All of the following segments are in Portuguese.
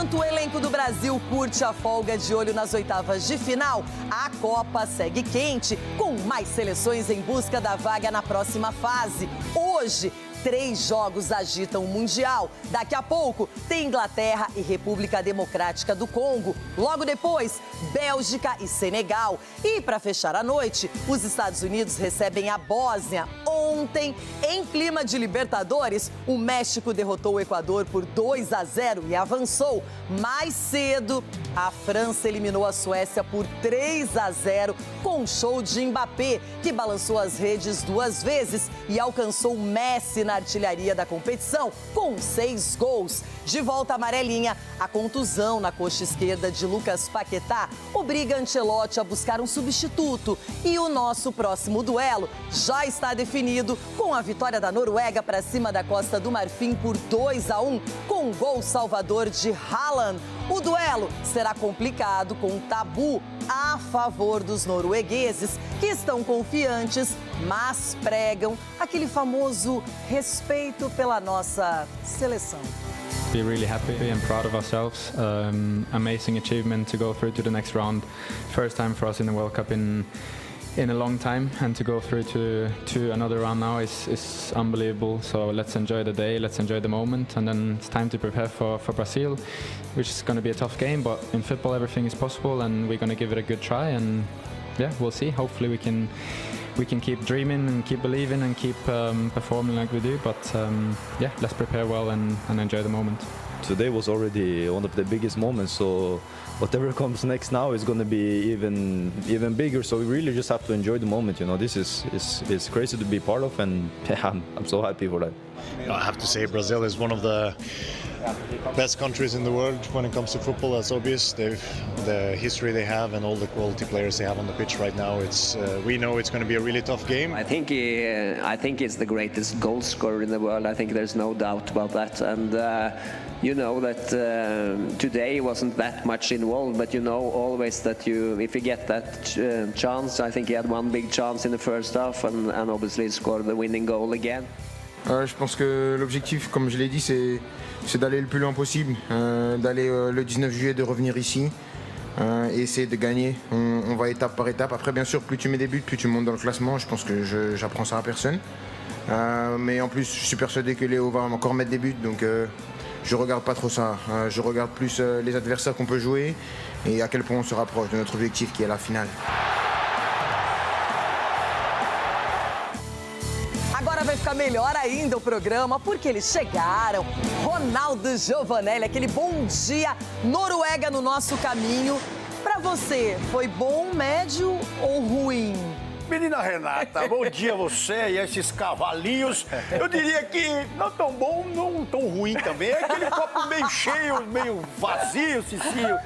Enquanto o elenco do Brasil curte a folga de olho nas oitavas de final, a Copa segue quente, com mais seleções em busca da vaga na próxima fase. Hoje, 3 jogos agitam o Mundial. Daqui a pouco, tem Inglaterra e República Democrática do Congo. Logo depois, Bélgica e Senegal. E para fechar a noite, os Estados Unidos recebem a Bósnia. Ontem, em clima de Libertadores, o México derrotou o Equador por 2-0 e avançou. Mais cedo, a França eliminou a Suécia por 3-0 com um show de Mbappé, que balançou as redes 2 vezes e alcançou Messi na artilharia da competição com 6 gols. De volta à amarelinha, a contusão na coxa esquerda de Lucas Paquetá obriga Ancelotti a buscar um substituto. E o nosso próximo duelo já está definido, com a vitória da Noruega para cima da Costa do Marfim por 2-1, com um gol salvador de Haaland. O duelo será complicado, com um tabu a favor dos noruegueses, que estão confiantes, mas pregam aquele famoso respeito pela nossa seleção. Be really happy and proud of ourselves. Amazing achievement to go through to the next round. First time for us in the World Cup in a long time, and to go through to another round now is unbelievable. So let's enjoy the day, let's enjoy the moment, and then it's time to prepare for Brazil, which is going to be a tough game, but in football everything is possible, and we're going to give it a good try, and yeah, we'll see. Hopefully we can keep dreaming and keep believing and keep performing like we do, but yeah, let's prepare well and enjoy the moment. Today was already one of the biggest moments, so whatever comes next now is going to be even bigger, so we really just have to enjoy the moment. You know, this is crazy to be part of, and yeah, I'm so happy for that. I have to say Brazil is one of the best countries in the world when it comes to football. That's obvious. The history they have and all the quality players they have on the pitch right now. We know it's going to be a really tough game. I think it's the greatest goal scorer in the world. I think there's no doubt about that. And you know that today wasn't that much involved, but you know always that if you get that chance, I think he had one big chance in the first half and obviously scored the winning goal again. Je pense que l'objectif, comme je l'ai dit, c'est d'aller le plus loin possible, d'aller le 19 juillet, de revenir ici et essayer de gagner. On va étape par étape. Après, bien sûr, plus tu mets des buts, plus tu montes dans le classement. Je pense que j'apprends ça à personne. Mais en plus, je suis persuadé que Léo va encore mettre des buts, donc je regarde pas trop ça. Je regarde plus les adversaires qu'on peut jouer et à quel point on se rapproche de notre objectif qui est la finale. Agora vai ficar melhor ainda o programa, porque eles chegaram. Ronaldo Giovanelli, aquele bom dia, Noruega no nosso caminho. Pra você, foi bom, médio ou ruim? Menina Renata, bom dia a você e esses cavalinhos. Eu diria que não tão bom, não tão ruim também. É aquele copo meio cheio, meio vazio, Cicinho.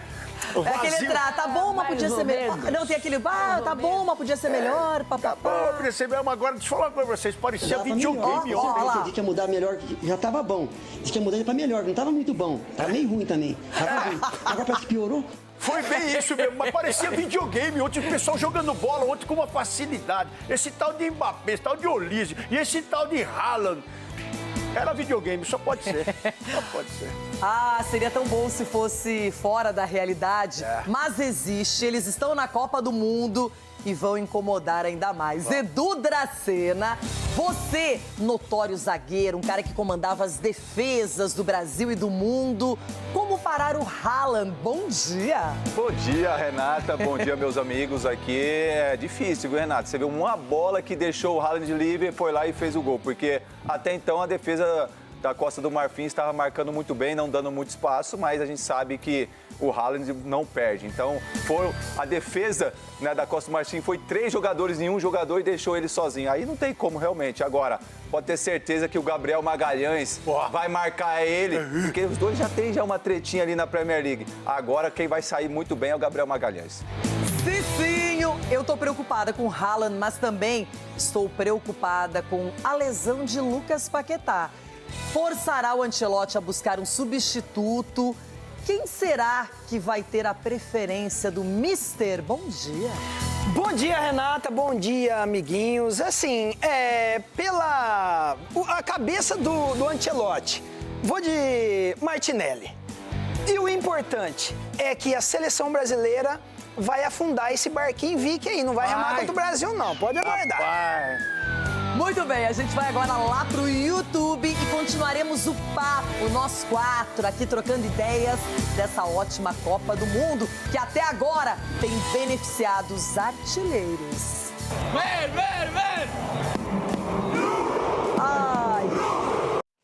É aquele tá bom, mas podia ser melhor. Não, tem aquele, tá bom, mas podia ser melhor. Tá bom, podia ser melhor, mas agora deixa eu falar uma coisa pra vocês. Parecia videogame ontem. Disse que ia mudar melhor, já tava bom. Disse que ia mudar pra melhor, não tava muito bom. Tava meio ruim também. Tava ruim. Agora parece que piorou. Foi bem isso mesmo, mas parecia videogame ontem, o pessoal jogando bola ontem com uma facilidade. Esse tal de Mbappé, esse tal de Olise e esse tal de Haaland. Era videogame, só pode ser. Só pode ser. Ah, seria tão bom se fosse fora da realidade. Mas existe, eles estão na Copa do Mundo e vão incomodar ainda mais. Edu Dracena, você, notório zagueiro, um cara que comandava as defesas do Brasil e do mundo. Como parar o Haaland? Bom dia! Bom dia, Renata. Bom dia, meus amigos aqui. É difícil, viu, Renata? Você viu uma bola que deixou o Haaland livre, foi lá e fez o gol. Porque até então a defesa da Costa do Marfim estava marcando muito bem, não dando muito espaço, mas a gente sabe que o Haaland não perde. Então, a defesa, né, da Costa do Marfim foi 3 jogadores em um jogador e deixou ele sozinho. Aí não tem como, realmente. Agora, pode ter certeza que o Gabriel Magalhães vai marcar ele, porque os dois já têm uma tretinha ali na Premier League. Agora, quem vai sair muito bem é o Gabriel Magalhães. Cicinho, eu tô preocupada com o Haaland, mas também estou preocupada com a lesão de Lucas Paquetá. Forçará o Ancelotti a buscar um substituto. Quem será que vai ter a preferência do Mister? Bom dia. Bom dia, Renata. Bom dia, amiguinhos. Assim, pela a cabeça do Ancelotti, vou de Martinelli. E o importante é que a seleção brasileira vai afundar esse barquinho Vicky aí. Não vai remar contra o Brasil, não. Pode aguardar. Muito bem, a gente vai agora lá pro YouTube e continuaremos o papo, nós 4, aqui trocando ideias dessa ótima Copa do Mundo, que até agora tem beneficiado os artilheiros. Ai.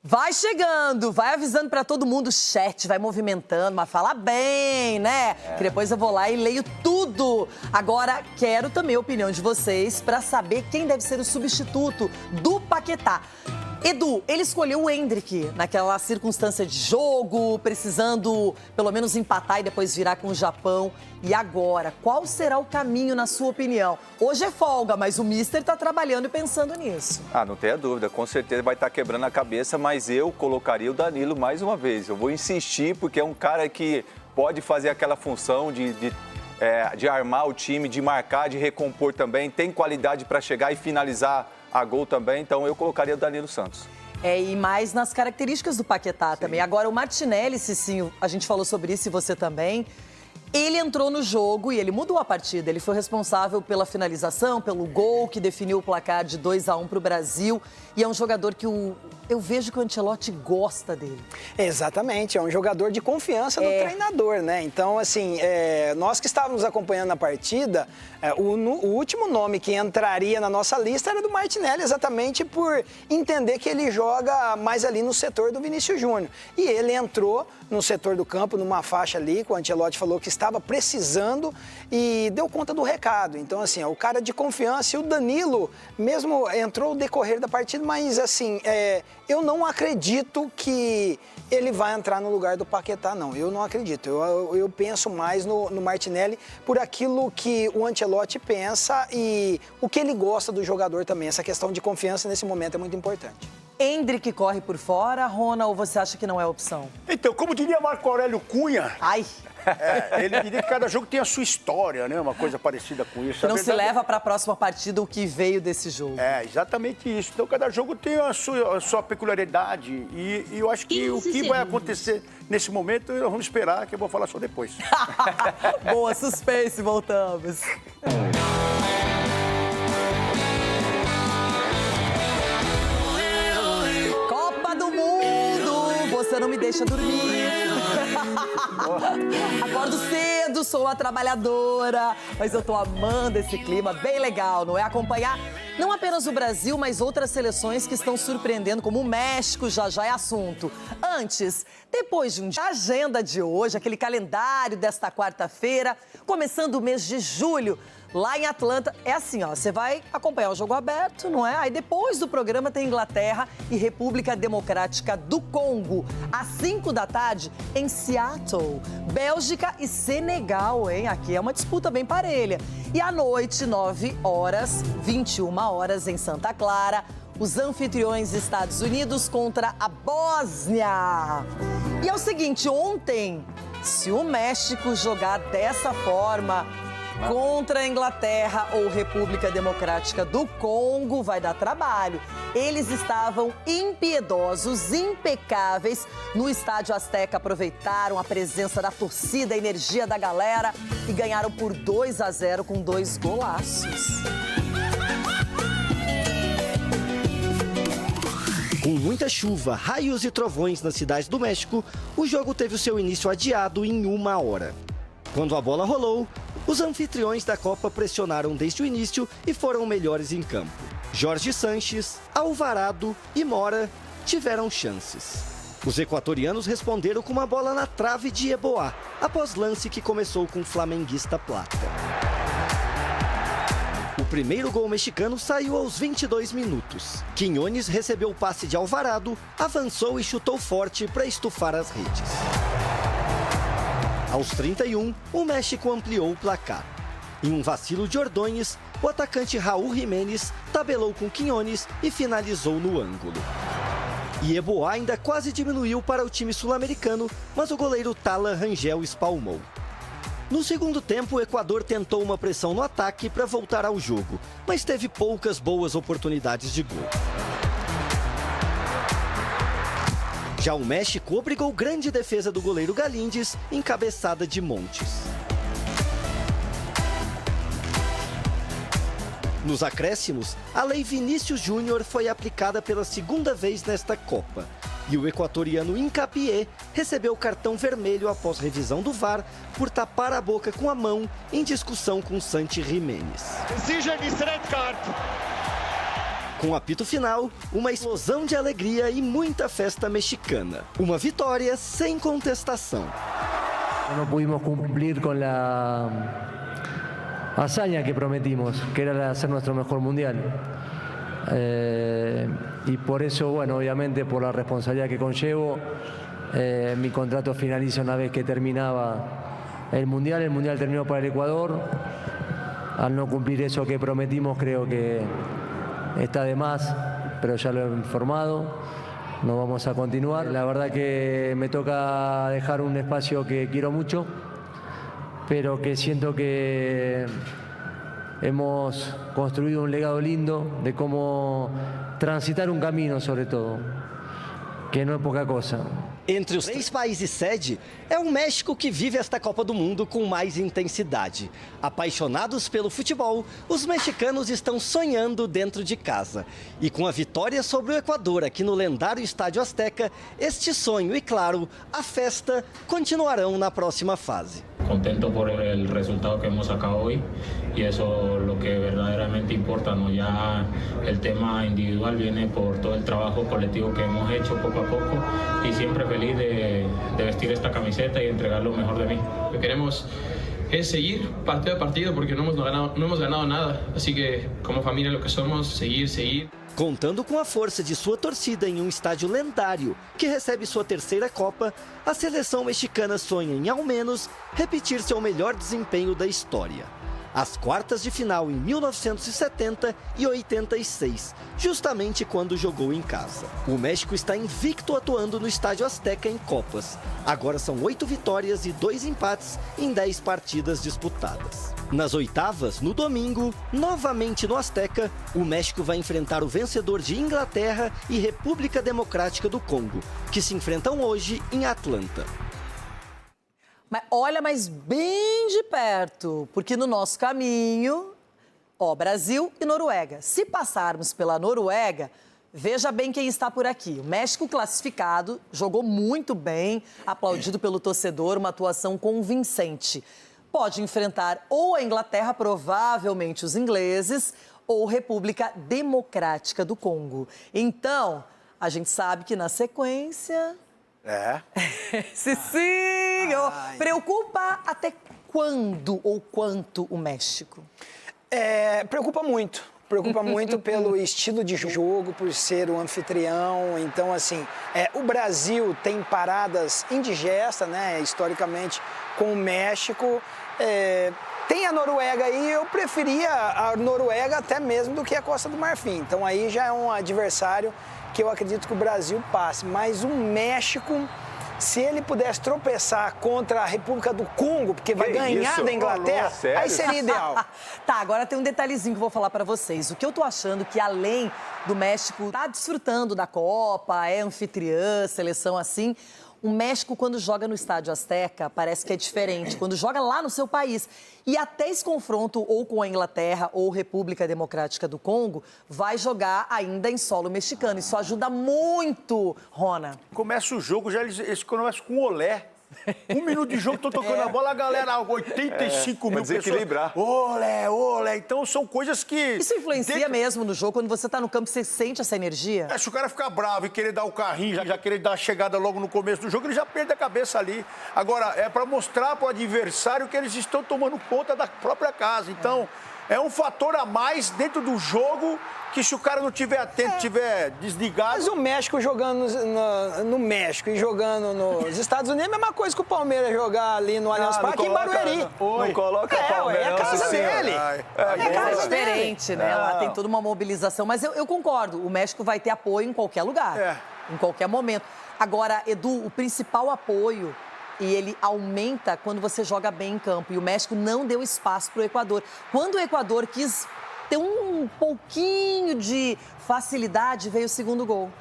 Vai chegando, vai avisando pra todo mundo, o chat vai movimentando, mas fala bem, né? Que depois eu vou lá e leio tudo. Agora, quero também a opinião de vocês pra saber quem deve ser o substituto do Paquetá. Edu, ele escolheu o Endrick naquela circunstância de jogo, precisando pelo menos empatar e depois virar com o Japão. E agora, qual será o caminho, na sua opinião? Hoje é folga, mas o Mister tá trabalhando e pensando nisso. Não tenha dúvida, com certeza vai estar quebrando a cabeça, mas eu colocaria o Danilo mais uma vez. Eu vou insistir, porque é um cara que pode fazer aquela função de armar o time, de marcar, de recompor também, tem qualidade para chegar e finalizar a gol também, então eu colocaria o Danilo Santos. E mais nas características do Paquetá também. Agora, o Martinelli, Cicinho, a gente falou sobre isso e você também, ele entrou no jogo e ele mudou a partida. Ele foi responsável pela finalização, pelo gol que definiu o placar de 2-1 para o Brasil. E é um jogador que eu vejo que o Ancelotti gosta dele. Exatamente, é um jogador de confiança do treinador, né? Então, assim, nós que estávamos acompanhando a partida, o último nome que entraria na nossa lista era do Martinelli, exatamente por entender que ele joga mais ali no setor do Vinícius Júnior. E ele entrou no setor do campo, numa faixa ali, que o Ancelotti falou que estava precisando e deu conta do recado. Então, assim, o cara de confiança, e o Danilo mesmo entrou no decorrer da partida, mas, assim, eu não acredito que ele vai entrar no lugar do Paquetá, não. Eu não acredito. Eu penso mais no Martinelli por aquilo que o Ancelotti pensa e o que ele gosta do jogador também. Essa questão de confiança nesse momento é muito importante. Endrick corre por fora, Rona, ou você acha que não é opção? Então, como diria Marco Aurélio Cunha... Ai! Ele diria que cada jogo tem a sua história, né? Uma coisa parecida com isso. Não se leva para a próxima partida o que veio desse jogo. Exatamente isso. Então, cada jogo tem a sua peculiaridade. E eu acho que o que vai acontecer nesse momento, nós vamos esperar, que eu vou falar só depois. Boa, suspense, voltamos. Copa do Mundo, você não me deixa dormir. Acordo cedo, sou uma trabalhadora, mas eu tô amando esse clima, bem legal, não é? Acompanhar não apenas o Brasil, mas outras seleções que estão surpreendendo, como o México, já é assunto. Antes, depois de a agenda de hoje, aquele calendário desta quarta-feira, começando o mês de julho, lá em Atlanta, é assim, ó, você vai acompanhar o jogo aberto, não é? Aí depois do programa tem Inglaterra e República Democrática do Congo. Às 5 da tarde, em Seattle, Bélgica e Senegal, hein? Aqui é uma disputa bem parelha. E à noite, 9 horas, 21 horas, em Santa Clara, os anfitriões Estados Unidos contra a Bósnia. E é o seguinte, ontem, se o México jogar dessa forma contra a Inglaterra ou República Democrática do Congo, vai dar trabalho. Eles estavam impiedosos, impecáveis no Estádio Azteca, aproveitaram a presença da torcida, a energia da galera e ganharam por 2-0 com 2 golaços. Com muita chuva, raios e trovões na cidade do México, o jogo teve o seu início adiado em 1 hora. Quando a bola rolou, os anfitriões da Copa pressionaram desde o início e foram melhores em campo. Jorge Sanches, Alvarado e Mora tiveram chances. Os equatorianos responderam com uma bola na trave de Yeboah, após lance que começou com o flamenguista Plata. O primeiro gol mexicano saiu aos 22 minutos. Quiñones recebeu o passe de Alvarado, avançou e chutou forte para estufar as redes. Aos 31, o México ampliou o placar. Em um vacilo de Ordóñez, o atacante Raúl Jiménez tabelou com Quiñones e finalizou no ângulo. Yeboah ainda quase diminuiu para o time sul-americano, mas o goleiro Tala Rangel espalmou. No segundo tempo, o Equador tentou uma pressão no ataque para voltar ao jogo, mas teve poucas boas oportunidades de gol. Já o México obrigou grande defesa do goleiro Galíndez, encabeçada de Montes. Nos acréscimos, a Lei Vinícius Júnior foi aplicada pela segunda vez nesta Copa. E o equatoriano Hincapié recebeu cartão vermelho após revisão do VAR por tapar a boca com a mão em discussão com Santi Jiménez. Com apito final, uma explosão de alegria e muita festa mexicana. Uma vitória sem contestação. Não pudimos cumprir com a hazaña que prometimos, que era hacer nuestro mejor mundial. Y por eso, bueno, obviamente por la responsabilidad que conllevo, mi contrato finaliza una vez que terminaba el mundial terminó para el Ecuador. Al no cumplir eso que prometimos, creo que está de más, pero ya lo he informado, no vamos a continuar. La verdad que me toca dejar un espacio que quiero mucho, pero que siento que hemos construido un legado lindo de cómo transitar un camino, sobre todo, que no es poca cosa. Entre os 3 países sede, é o México que vive esta Copa do Mundo com mais intensidade. Apaixonados pelo futebol, os mexicanos estão sonhando dentro de casa. E com a vitória sobre o Equador aqui no lendário Estádio Azteca, este sonho e, claro, a festa continuarão na próxima fase. Contento por el resultado que hemos sacado hoy y eso es lo que verdaderamente importa, ¿no? Ya el tema individual viene por todo el trabajo colectivo que hemos hecho poco a poco y siempre feliz de vestir esta camiseta y entregar lo mejor de mí. Lo que queremos es seguir partido a partido porque no hemos ganado nada, así que como familia lo que somos, seguir. Contando com a força de sua torcida em um estádio lendário que recebe sua terceira Copa, a seleção mexicana sonha em, ao menos, repetir seu melhor desempenho da história. As quartas de final em 1970 e 86, justamente quando jogou em casa. O México está invicto atuando no Estádio Azteca em Copas. Agora são 8 vitórias e 2 empates em 10 partidas disputadas. Nas oitavas, no domingo, novamente no Azteca, o México vai enfrentar o vencedor de Inglaterra e República Democrática do Congo, que se enfrentam hoje em Atlanta. Mas olha, mas bem de perto, porque no nosso caminho, Brasil e Noruega. Se passarmos pela Noruega, veja bem quem está por aqui. O México classificado, jogou muito bem, aplaudido pelo torcedor, uma atuação convincente. Pode enfrentar ou a Inglaterra, provavelmente os ingleses, ou República Democrática do Congo. Então, a gente sabe que na sequência... Cicinho, preocupa até quando ou quanto o México? Preocupa muito. Preocupa muito pelo estilo de jogo, por ser o anfitrião. Então, assim, o Brasil tem paradas indigestas, né, historicamente, com o México. Tem a Noruega aí, eu preferia a Noruega até mesmo do que a Costa do Marfim. Então, aí já é um adversário que eu acredito que o Brasil passe. Mas o México, se ele pudesse tropeçar contra a República do Congo, porque vai ganhar da Inglaterra, aí seria ideal. Tá, agora tem um detalhezinho que eu vou falar pra vocês. O que eu tô achando que, além do México tá desfrutando da Copa, é anfitriã, seleção assim... O México, quando joga no Estádio Azteca, parece que é diferente. Quando joga lá no seu país. E até esse confronto, ou com a Inglaterra, ou República Democrática do Congo, vai jogar ainda em solo mexicano. Isso ajuda muito, Rona. Começa o jogo, já eles começam com olé. 1 minuto de jogo, tô tocando a bola, a galera, 85 mil desequilibrar. pessoas. Olé. Então, são coisas que... Isso influencia mesmo no jogo? Quando você tá no campo, você sente essa energia? Se o cara ficar bravo e querer dar o carrinho, já querer dar a chegada logo no começo do jogo, ele já perde a cabeça ali. Agora, é para mostrar para o adversário que eles estão tomando conta da própria casa. Então, é um fator a mais dentro do jogo que se o cara não estiver atento, estiver desligado... Mas o México jogando no México e jogando nos Estados Unidos é a mesma coisa que o Palmeiras jogar ali no Allianz Parque em Barueri. Não coloca Palmeiras. É a casa dele. É casa diferente, né? Lá tem toda uma mobilização. Mas eu concordo, o México vai ter apoio em qualquer lugar, em qualquer momento. Agora, Edu, o principal apoio... E ele aumenta quando você joga bem em campo. E o México não deu espaço para o Equador. Quando o Equador quis ter um pouquinho de facilidade, veio o segundo gol.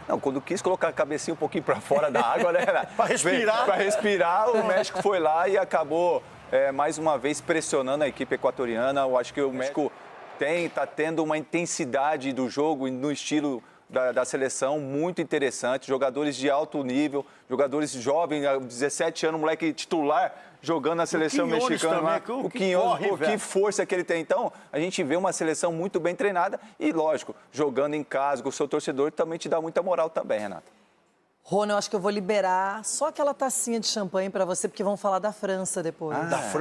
Não, quando quis colocar a cabecinha um pouquinho para fora da água, né? Para respirar. Para respirar, o México foi lá e acabou, mais uma vez, pressionando a equipe equatoriana. Eu acho que o México está tendo uma intensidade do jogo no estilo da seleção muito interessante. Jogadores de alto nível, jogadores jovens, 17 anos, moleque titular, jogando na seleção mexicana. Também, o Quinhones, que força que ele tem. Então, a gente vê uma seleção muito bem treinada e, lógico, jogando em casa com o seu torcedor também te dá muita moral também, Renata. Rony, eu acho que eu vou liberar só aquela tacinha de champanhe para você, porque vão falar da França depois.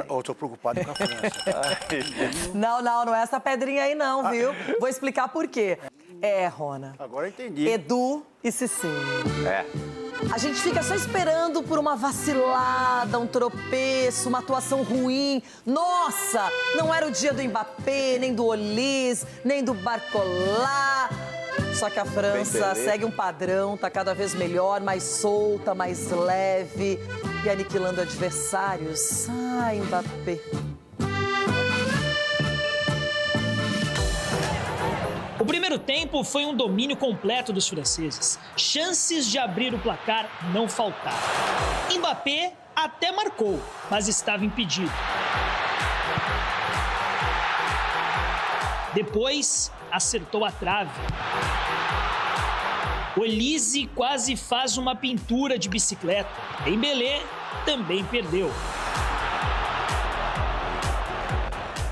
Eu tô preocupado com a França. Não é essa pedrinha aí não, viu? Vou explicar por quê. Rona. Agora eu entendi. Edu e Cicinho. A gente fica só esperando por uma vacilada, um tropeço, uma atuação ruim. Nossa, não era o dia do Mbappé, nem do Olise, nem do Barcola. Só que a França segue um padrão, tá cada vez melhor, mais solta, mais leve e aniquilando adversários. Ai, Mbappé. O primeiro tempo foi um domínio completo dos franceses. Chances de abrir o placar não faltaram. Mbappé até marcou, mas estava impedido. Depois, acertou a trave. Olise quase faz uma pintura de bicicleta. Dembélé também perdeu.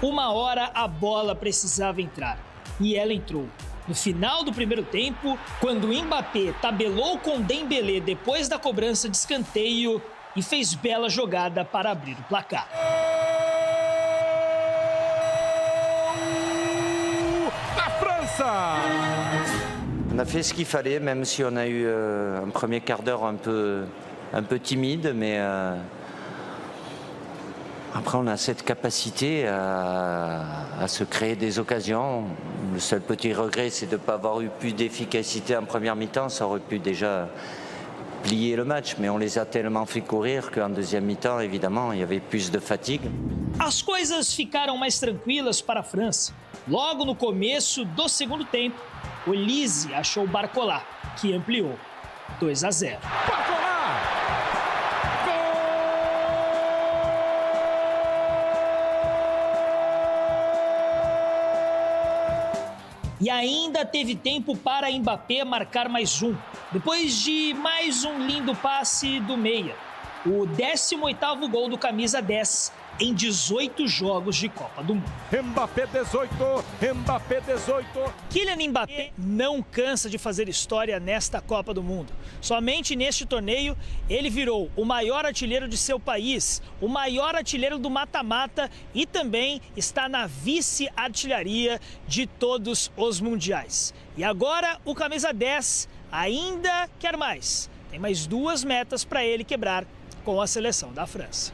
Uma hora a bola precisava entrar. E ela entrou. No final do primeiro tempo, quando Mbappé tabelou com Dembélé depois da cobrança de escanteio e fez bela jogada para abrir o placar. Da França! On a fait ce qu'il fallait, même si on a eu un premier quart d'heure un peu timide, mais après on a cette capacité à se créer des occasions. Le seul petit regret, c'est de ne pas avoir eu plus d'efficacité en première mi-temps. Ça aurait pu déjà plier le match, mais on les a tellement fait courir qu'en deuxième mi-temps, évidemment, il y avait plus de fatigue. As coisas ficaram mais tranquilas para a França. Logo no começo do segundo tempo, Olise achou Barcola, que ampliou 2-0. E ainda teve tempo para Mbappé marcar mais um, depois de mais um lindo passe do meia. O 18º gol do camisa 10 em 18 jogos de Copa do Mundo. Mbappé 18, Mbappé 18. Kylian Mbappé não cansa de fazer história nesta Copa do Mundo. Somente neste torneio, ele virou o maior artilheiro de seu país, o maior artilheiro do mata-mata e também está na vice-artilharia de todos os mundiais. E agora, o camisa 10 ainda quer mais. Tem mais 2 metas para ele quebrar com a seleção da França.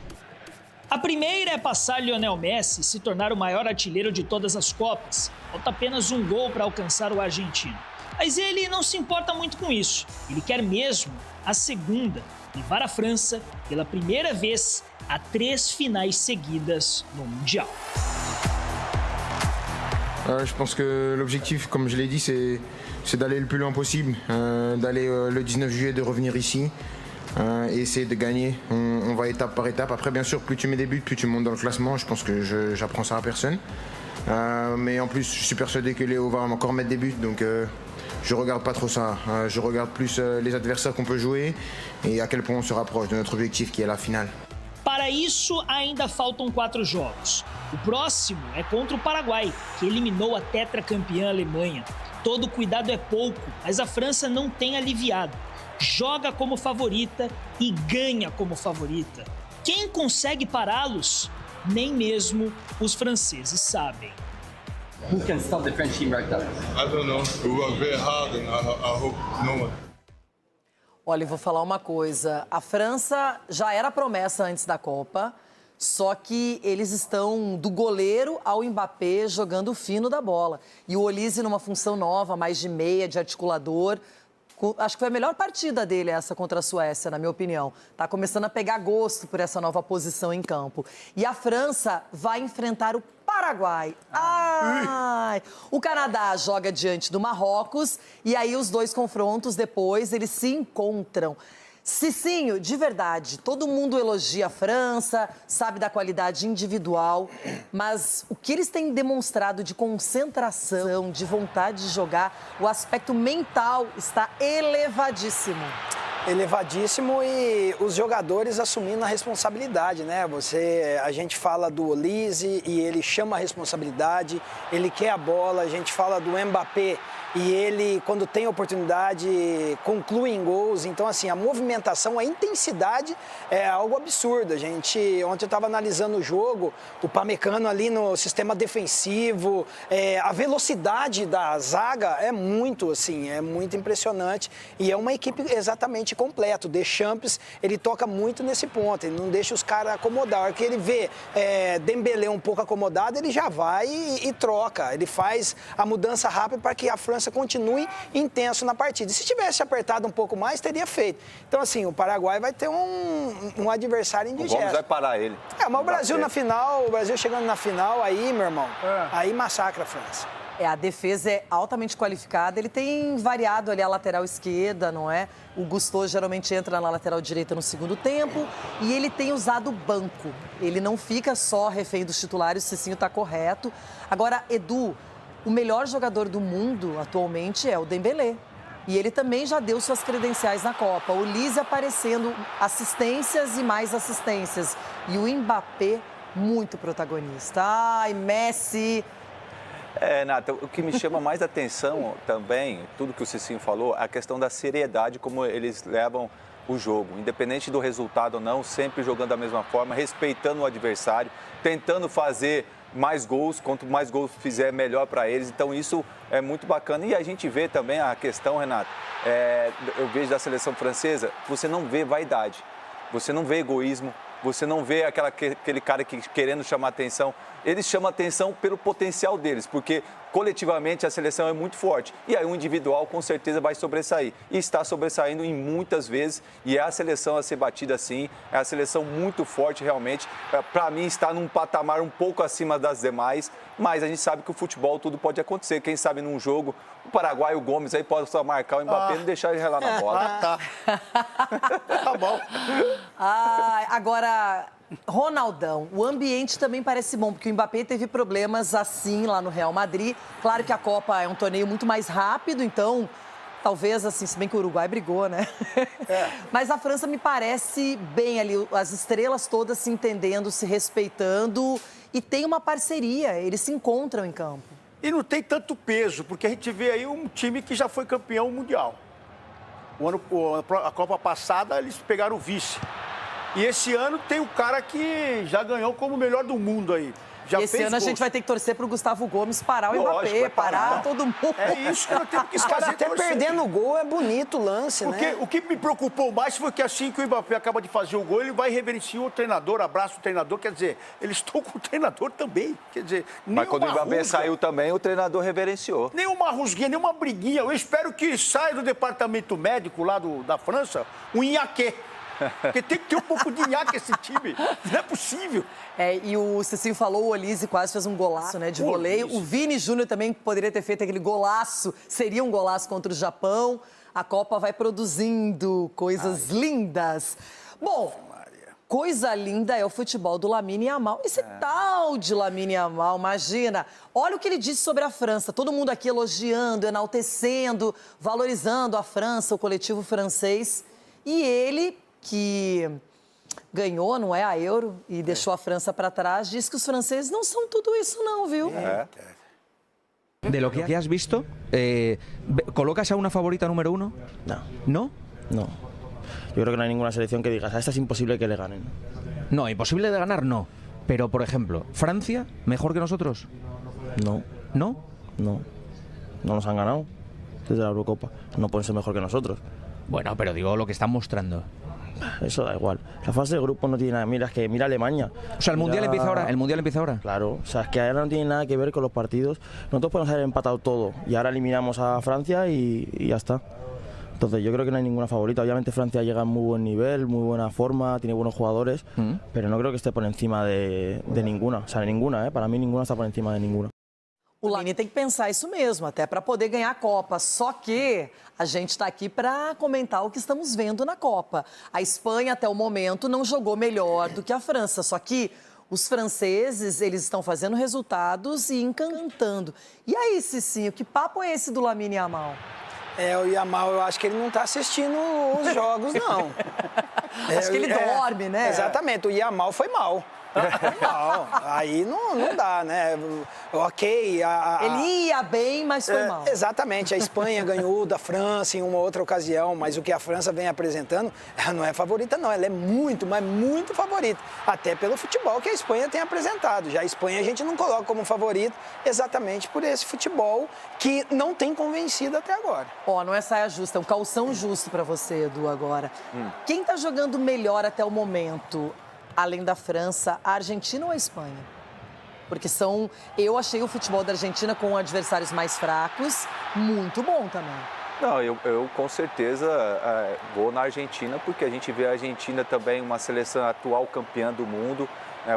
A primeira é passar Lionel Messi e se tornar o maior artilheiro de todas as Copas. Falta apenas um gol para alcançar o argentino. Mas ele não se importa muito com isso. Ele quer mesmo a segunda, levar a França pela primeira vez a 3 finais seguidas no Mundial. Je pense que l'objectif, comme je l'ai dit, c'est d'aller le plus loin possible, d'aller le 19 juillet, de revenir ici. Et essayer de gagner, on va étape par étape. Après, bien sûr, plus tu mets des buts, plus tu montes dans le classement. Je pense que j'apprends ça à personne. Mais en plus, je suis persuadé que Léo va encore mettre des buts, donc je regarde pas trop ça. Je regarde plus les adversaires qu'on peut jouer et à quel point on se rapproche de notre objectif qui est la finale. Para isso, ainda faltam 4 jogos. O próximo é contra o Paraguai, que eliminou a tetracampeã Alemanha. Todo cuidado é pouco, mas a França não tem aliviado. Joga como favorita e ganha como favorita. Quem consegue pará-los? Nem mesmo os franceses sabem. Who can stop the French team right now? I don't know. We work very hard and I hope no one. Olha, eu vou falar uma coisa. A França já era promessa antes da Copa, só que eles estão do goleiro ao Mbappé jogando fino da bola. E o Olise numa função nova, mais de meia, de articulador, Acho que foi a melhor partida dele essa contra a Suécia, na minha opinião. Tá começando a pegar gosto por essa nova posição em campo. E a França vai enfrentar o Paraguai. Ai! O Canadá joga diante do Marrocos e aí os dois confrontos depois eles se encontram. Cicinho, de verdade, todo mundo elogia a França, sabe da qualidade individual, mas o que eles têm demonstrado de concentração, de vontade de jogar, o aspecto mental está elevadíssimo. Elevadíssimo e os jogadores assumindo a responsabilidade, né? A gente fala do Olise e ele chama a responsabilidade, ele quer a bola, a gente fala do Mbappé e ele, quando tem oportunidade, conclui em gols. Então, assim, a movimentação, a intensidade é algo absurdo. Ontem eu estava analisando o jogo, o Pamecano ali no sistema defensivo, a velocidade da zaga é muito impressionante e é uma equipe exatamente completa. O Deschamps, ele toca muito nesse ponto, ele não deixa os caras acomodar. A hora que ele vê Dembélé um pouco acomodado, ele já vai e troca. Ele faz a mudança rápida para que a França continue intenso na partida. E se tivesse apertado um pouco mais, teria feito. Então, assim, o Paraguai vai ter um adversário indigesto. O Gomes vai parar ele. Mas o Brasil na final, o Brasil chegando na final, aí, meu irmão, aí massacra a França. A defesa é altamente qualificada, ele tem variado ali a lateral esquerda, não é? O Gusto geralmente entra na lateral direita no segundo tempo e ele tem usado o banco. Ele não fica só refém dos titulares, o Cicinho está correto. Agora, Edu, o melhor jogador do mundo atualmente é o Dembélé. E ele também já deu suas credenciais na Copa. O Olise aparecendo assistências e mais assistências. E o Mbappé, muito protagonista. Ai, Messi... Nata, o que me chama mais atenção também, tudo que o Cicinho falou, é a questão da seriedade como eles levam o jogo. Independente do resultado ou não, sempre jogando da mesma forma, respeitando o adversário, tentando fazer mais gols, quanto mais gols fizer, melhor para eles. Então isso é muito bacana. E a gente vê também a questão, Renato, eu vejo da seleção francesa, você não vê vaidade, você não vê egoísmo, você não vê aquele cara querendo chamar atenção. Eles chamam atenção pelo potencial deles, porque coletivamente a seleção é muito forte. E aí o individual com certeza vai sobressair. E está sobressaindo em muitas vezes. E é a seleção a ser batida assim. É a seleção muito forte realmente. Para mim está num patamar um pouco acima das demais. Mas a gente sabe que o futebol tudo pode acontecer. Quem sabe num jogo, o Paraguai, o Gomes aí pode só marcar o Mbappé e não deixar ele relar na bola. Tá. Tá bom. Agora... Ronaldão, o ambiente também parece bom, porque o Mbappé teve problemas assim lá no Real Madrid. Claro que a Copa é um torneio muito mais rápido, então talvez assim, se bem que o Uruguai brigou, né? Mas a França me parece bem ali, as estrelas todas se entendendo, se respeitando e tem uma parceria, eles se encontram em campo. E não tem tanto peso, porque a gente vê aí um time que já foi campeão mundial. A Copa passada eles pegaram o vice. E esse ano tem o cara que já ganhou como o melhor do mundo aí. E esse ano a gente vai ter que torcer pro Gustavo Gomes parar o Mbappé, parar todo mundo. É isso que eu tenho que Os caras até perdendo o gol, é bonito o lance, né? O que me preocupou mais foi que assim que o Mbappé acaba de fazer o gol, ele vai reverenciar o treinador, abraça o treinador, quer dizer, eles estão com o treinador também, quer dizer... Mas quando o Mbappé saiu também, o treinador reverenciou. Nenhuma rusguinha, nenhuma briguinha. Eu espero que saia do departamento médico lá da França um nhaquê. Porque tem que ter um pouco de nhaque esse time. Não é possível. E o Cicinho falou, o Olise quase fez um golaço, né, de voleio. O Vini Júnior também poderia ter feito aquele golaço. Seria um golaço contra o Japão. A Copa vai produzindo coisas lindas. Bom, coisa linda é o futebol do Lamine Yamal. Esse tal de Lamine Yamal, imagina. Olha o que ele disse sobre a França. Todo mundo aqui elogiando, enaltecendo, valorizando a França, o coletivo francês. E ele... que ganhou, não é, a Euro e deixou a França para trás, diz que os franceses não são tudo isso não, viu? De lo que has visto, ¿colocas a una favorita número uno? No. ¿No? No. Yo creo que no hay ninguna selección que digas, a esta es imposible que le ganen. No, imposible de ganar no. Pero, por ejemplo, ¿Francia mejor que nosotros? No. ¿No? No. No nos han ganado desde la Eurocopa. No pueden ser mejor que nosotros. Bueno, pero digo lo que están mostrando. Eso da igual. La fase de grupo no tiene nada. Mira Alemania. O sea, el Mundial empieza ahora. ¿El Mundial empieza ahora? Claro. O sea, es que ahora no tiene nada que ver con los partidos. Nosotros podemos haber empatado todo y ahora eliminamos a Francia y ya está. Entonces yo creo que no hay ninguna favorita. Obviamente Francia llega en muy buen nivel, muy buena forma, tiene buenos jugadores, pero no creo que esté por encima de ninguna. O sea, ninguna, para mí ninguna está por encima de ninguna. O Lamine tem que pensar isso mesmo, até para poder ganhar a Copa. Só que a gente está aqui para comentar o que estamos vendo na Copa. A Espanha, até o momento, não jogou melhor do que a França. Só que os franceses, eles estão fazendo resultados e encantando. E aí, Cicinho, que papo é esse do Lamine Yamal? O Yamal, eu acho que ele não está assistindo os jogos, não. Acho que ele dorme, né? Exatamente, o Yamal foi mal. Não, aí não dá, né? Ok. Ele ia bem, mas foi mal. Exatamente, a Espanha ganhou da França em uma outra ocasião, mas o que a França vem apresentando, ela não é favorita, não. Ela é muito, mas muito favorita. Até pelo futebol que a Espanha tem apresentado. Já a Espanha a gente não coloca como favorito exatamente por esse futebol que não tem convencido até agora. Não é saia justa, é um calção justo para você, Edu, agora. Quem está jogando melhor até o momento? Além da França, a Argentina ou a Espanha? Porque eu achei o futebol da Argentina com adversários mais fracos muito bom também. Não, eu com certeza vou na Argentina, porque a gente vê a Argentina também uma seleção atual campeã do mundo.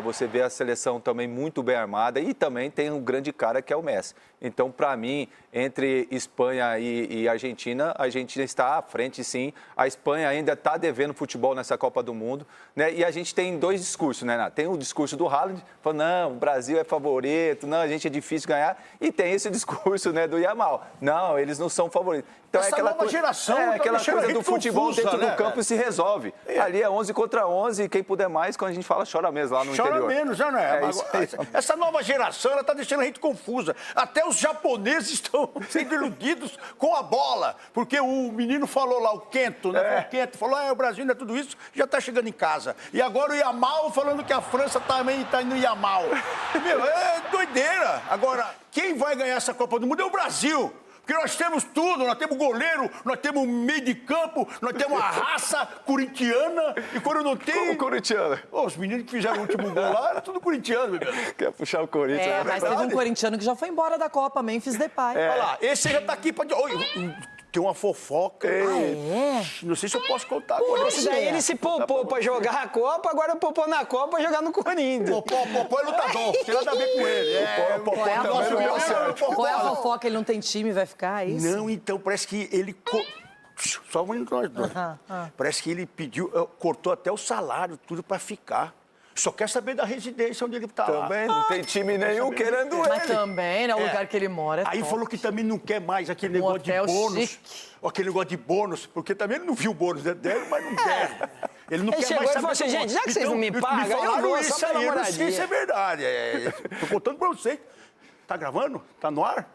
Você vê a seleção também muito bem armada e também tem um grande cara que é o Messi. Então, para mim, entre Espanha e Argentina, a Argentina está à frente, sim. A Espanha ainda está devendo futebol nessa Copa do Mundo, né? E a gente tem dois discursos, né, Nath? Tem o discurso do Haaland, falando, não, o Brasil é favorito, não, a gente é difícil ganhar. E tem esse discurso, né, do Yamal. Não, eles não são favoritos. Então, essa nova geração aquela coisa do futebol confusa, dentro né, do campo se resolve. Ali é 11 contra 11 e quem puder mais, quando a gente fala, chora mesmo lá no interior. Chora menos, já não é? Essa nova geração, ela está deixando a gente confusa. Até os japoneses estão sendo iludidos com a bola. Porque o menino falou lá, o Kento, né? O Kento falou, o Brasil não é tudo isso, já está chegando em casa. E agora o Yamal falando que a França também está indo Yamal. Meu, é doideira. Agora, quem vai ganhar essa Copa do Mundo é o Brasil. Porque nós temos tudo, nós temos goleiro, nós temos meio de campo, nós temos a raça corintiana. E quando não tem... Como corintiana? Os meninos que fizeram o último gol lá, era tudo corintiano, meu Deus. Quer puxar o Corinthians? Mas teve um corintiano que já foi embora da Copa, Memphis Depay. Olha lá, esse já tá aqui pra... Tem uma fofoca. Não sei se eu posso contar agora. Esse daí ele se poupou pra jogar a Copa, agora poupou na Copa pra jogar no Corinthians. Popó é lutador, tem nada a ver com ele. Qual é a fofoca? Ele não tem time, vai ficar, é isso? Não, então, parece que ele... Só um nós dois. Parece que ele pediu, cortou até o salário, tudo pra ficar. Só quer saber da residência onde ele tá lá. Também não tem time nenhum querendo ele. Mas também, né? O lugar que ele mora é Aí top. falou que também não quer mais aquele negócio de bônus. Chique. Aquele negócio de bônus, porque também ele não viu o bônus dele, mas não quer. Ele não Ele quer chegou mais e saber falou assim, do gente, bônus. já que vocês não me pagam, eu falaram vou isso só pela aí, eu não sei moradia. se é verdade. Tô contando pra vocês. Tá gravando? Tá no ar?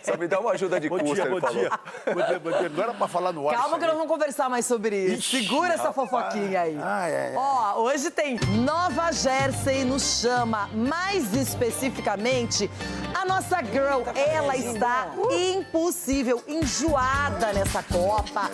Só me dá uma ajuda de custo, ele falou. Bom dia. Não era pra falar no ar. Calma que nós vamos conversar mais sobre isso. Segura essa fofoquinha aí. Hoje tem Nova Jersey nos chama. Mais especificamente, a nossa girl, ela está impossível, enjoada nessa Copa.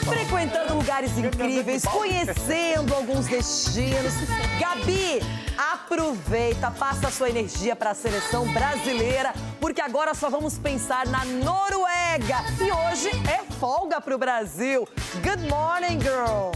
Frequentando lugares incríveis, conhecendo alguns destinos. Gabi, aproveita, passa a sua energia para a seleção brasileira, porque agora só vamos pensar na Noruega. E hoje é folga pro Brasil. Good morning, girl.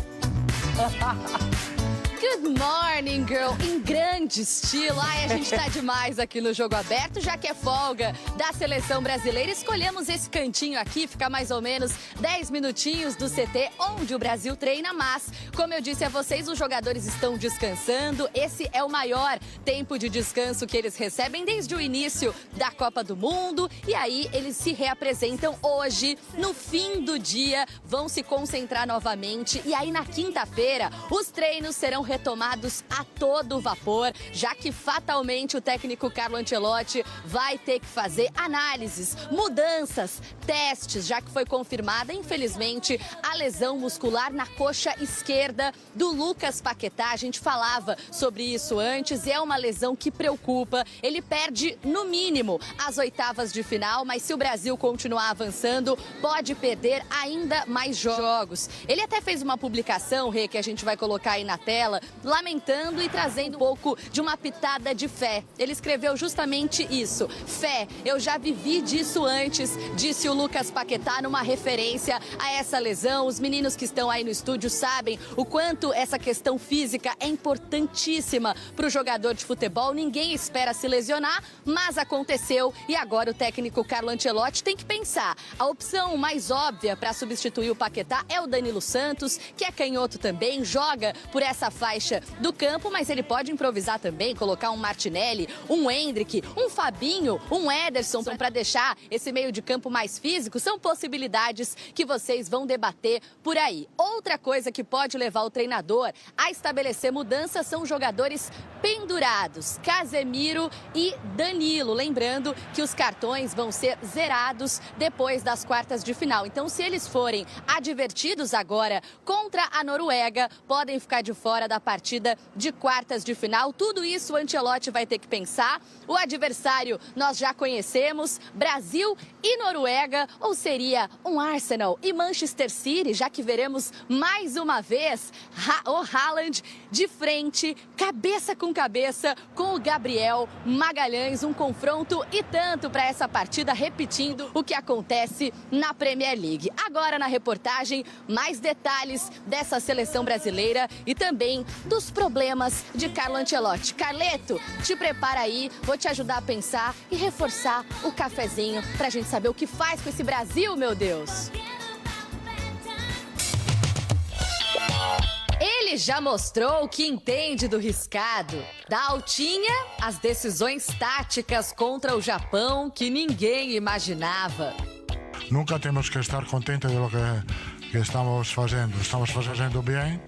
Good morning, girl, em grande estilo. Ai, a gente tá demais aqui no Jogo Aberto, já que é folga da seleção brasileira. Escolhemos esse cantinho aqui, fica mais ou menos 10 minutinhos do CT, onde o Brasil treina, mas, como eu disse a vocês, os jogadores estão descansando. Esse é o maior tempo de descanso que eles recebem desde o início da Copa do Mundo. E aí, eles se reapresentam hoje, no fim do dia, vão se concentrar novamente. E aí, na quinta-feira, os treinos serão retomados a todo vapor, já que fatalmente o técnico Carlo Ancelotti vai ter que fazer análises, mudanças, testes, já que foi confirmada, infelizmente, a lesão muscular na coxa esquerda do Lucas Paquetá. A gente falava sobre isso antes e é uma lesão que preocupa. Ele perde, no mínimo, as oitavas de final, mas se o Brasil continuar avançando, pode perder ainda mais jogos. Ele até fez uma publicação, Rê, que a gente vai colocar aí na tela, lamentando e trazendo um pouco de uma pitada de fé. Ele escreveu justamente isso. Fé, eu já vivi disso antes, disse o Lucas Paquetá numa referência a essa lesão. Os meninos que estão aí no estúdio sabem o quanto essa questão física é importantíssima para o jogador de futebol. Ninguém espera se lesionar, mas aconteceu e agora o técnico Carlo Ancelotti tem que pensar. A opção mais óbvia para substituir o Paquetá é o Danilo Santos, que é canhoto também, joga por essa faixa do campo, mas ele pode improvisar também, colocar um Martinelli, um Endrick, um Fabinho, um Ederson para deixar esse meio de campo mais físico. São possibilidades que vocês vão debater por aí. Outra coisa que pode levar o treinador a estabelecer mudanças são jogadores pendurados, Casemiro e Danilo. Lembrando que os cartões vão ser zerados depois das quartas de final. Então, se eles forem advertidos agora contra a Noruega, podem ficar de fora da partida de quartas de final. Tudo isso o Ancelotti vai ter que pensar. O adversário nós já conhecemos, Brasil e Noruega, ou seria um Arsenal e Manchester City, já que veremos mais uma vez o Haaland de frente, cabeça com cabeça com o Gabriel Magalhães. Um confronto e tanto para essa partida, repetindo o que acontece na Premier League. Agora na reportagem, mais detalhes dessa seleção brasileira e também dos problemas de Carlo Ancelotti. Carleto, te prepara aí, vou te ajudar a pensar e reforçar o cafezinho pra gente saber o que faz com esse Brasil, meu Deus. Ele já mostrou que entende do riscado. Da altinha, as decisões táticas contra o Japão que ninguém imaginava. Nunca temos que estar contentes de lo que estamos fazendo. Estamos fazendo bem,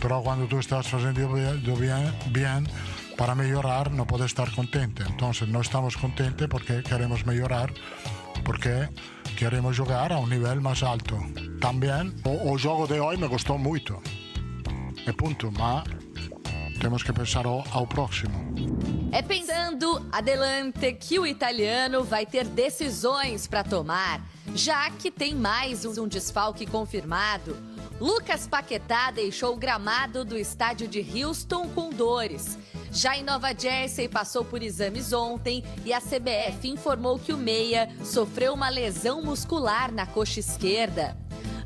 mas quando tu estás fazendo bem, para melhorar não podes estar contente. Então, não estamos contentes porque queremos melhorar, porque queremos jogar a nível mais alto. Também, o jogo de hoje me gostou muito. É ponto, mas temos que pensar ao próximo. É pensando adelante que o italiano vai ter decisões para tomar, já que tem mais um desfalque confirmado. Lucas Paquetá deixou o gramado do estádio de Houston com dores. Já em Nova Jersey, passou por exames ontem e a CBF informou que o meia sofreu uma lesão muscular na coxa esquerda.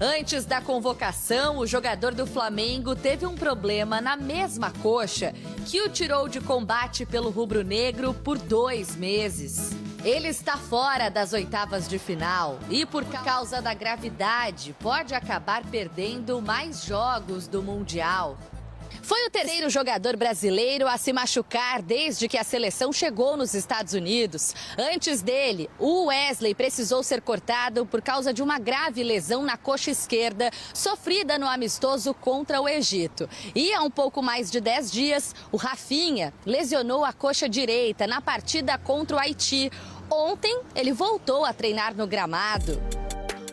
Antes da convocação, o jogador do Flamengo teve um problema na mesma coxa, que o tirou de combate pelo rubro-negro por 2 meses. Ele está fora das oitavas de final e, por causa da gravidade, pode acabar perdendo mais jogos do Mundial. Foi o terceiro jogador brasileiro a se machucar desde que a seleção chegou nos Estados Unidos. Antes dele, o Wesley precisou ser cortado por causa de uma grave lesão na coxa esquerda, sofrida no amistoso contra o Egito. E há um pouco mais de 10 dias, o Rafinha lesionou a coxa direita na partida contra o Haiti. Ontem, ele voltou a treinar no gramado.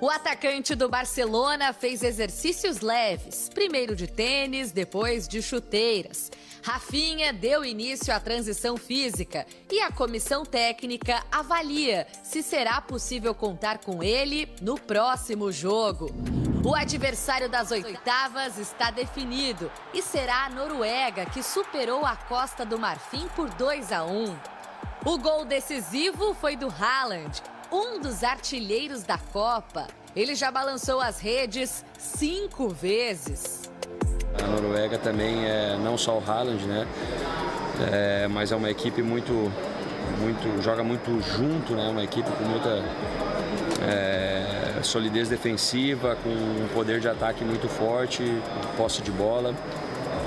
O atacante do Barcelona fez exercícios leves, primeiro de tênis, depois de chuteiras. Rafinha deu início à transição física e a comissão técnica avalia se será possível contar com ele no próximo jogo. O adversário das oitavas está definido e será a Noruega, que superou a Costa do Marfim por 2-1. O gol decisivo foi do Haaland, um dos artilheiros da Copa. Ele já balançou as redes 5 vezes. A Noruega também não só o Haaland, né? Mas é uma equipe joga muito junto, né? Uma equipe com muita solidez defensiva, com um poder de ataque muito forte, posse de bola.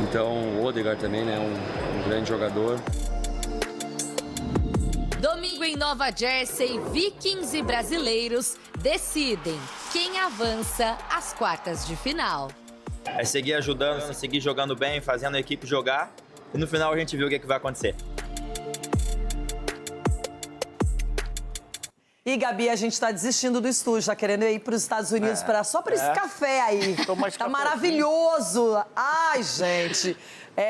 Então o Odegaard também, né? Um grande jogador. Domingo em Nova Jersey, Vikings e brasileiros decidem quem avança às quartas de final. É seguir ajudando, seguir jogando bem, fazendo a equipe jogar e no final a gente viu o que vai acontecer. E, Gabi, a gente está desistindo do estúdio, tá querendo ir para os Estados Unidos só para esse café aí. Tá maravilhoso. Ai, gente.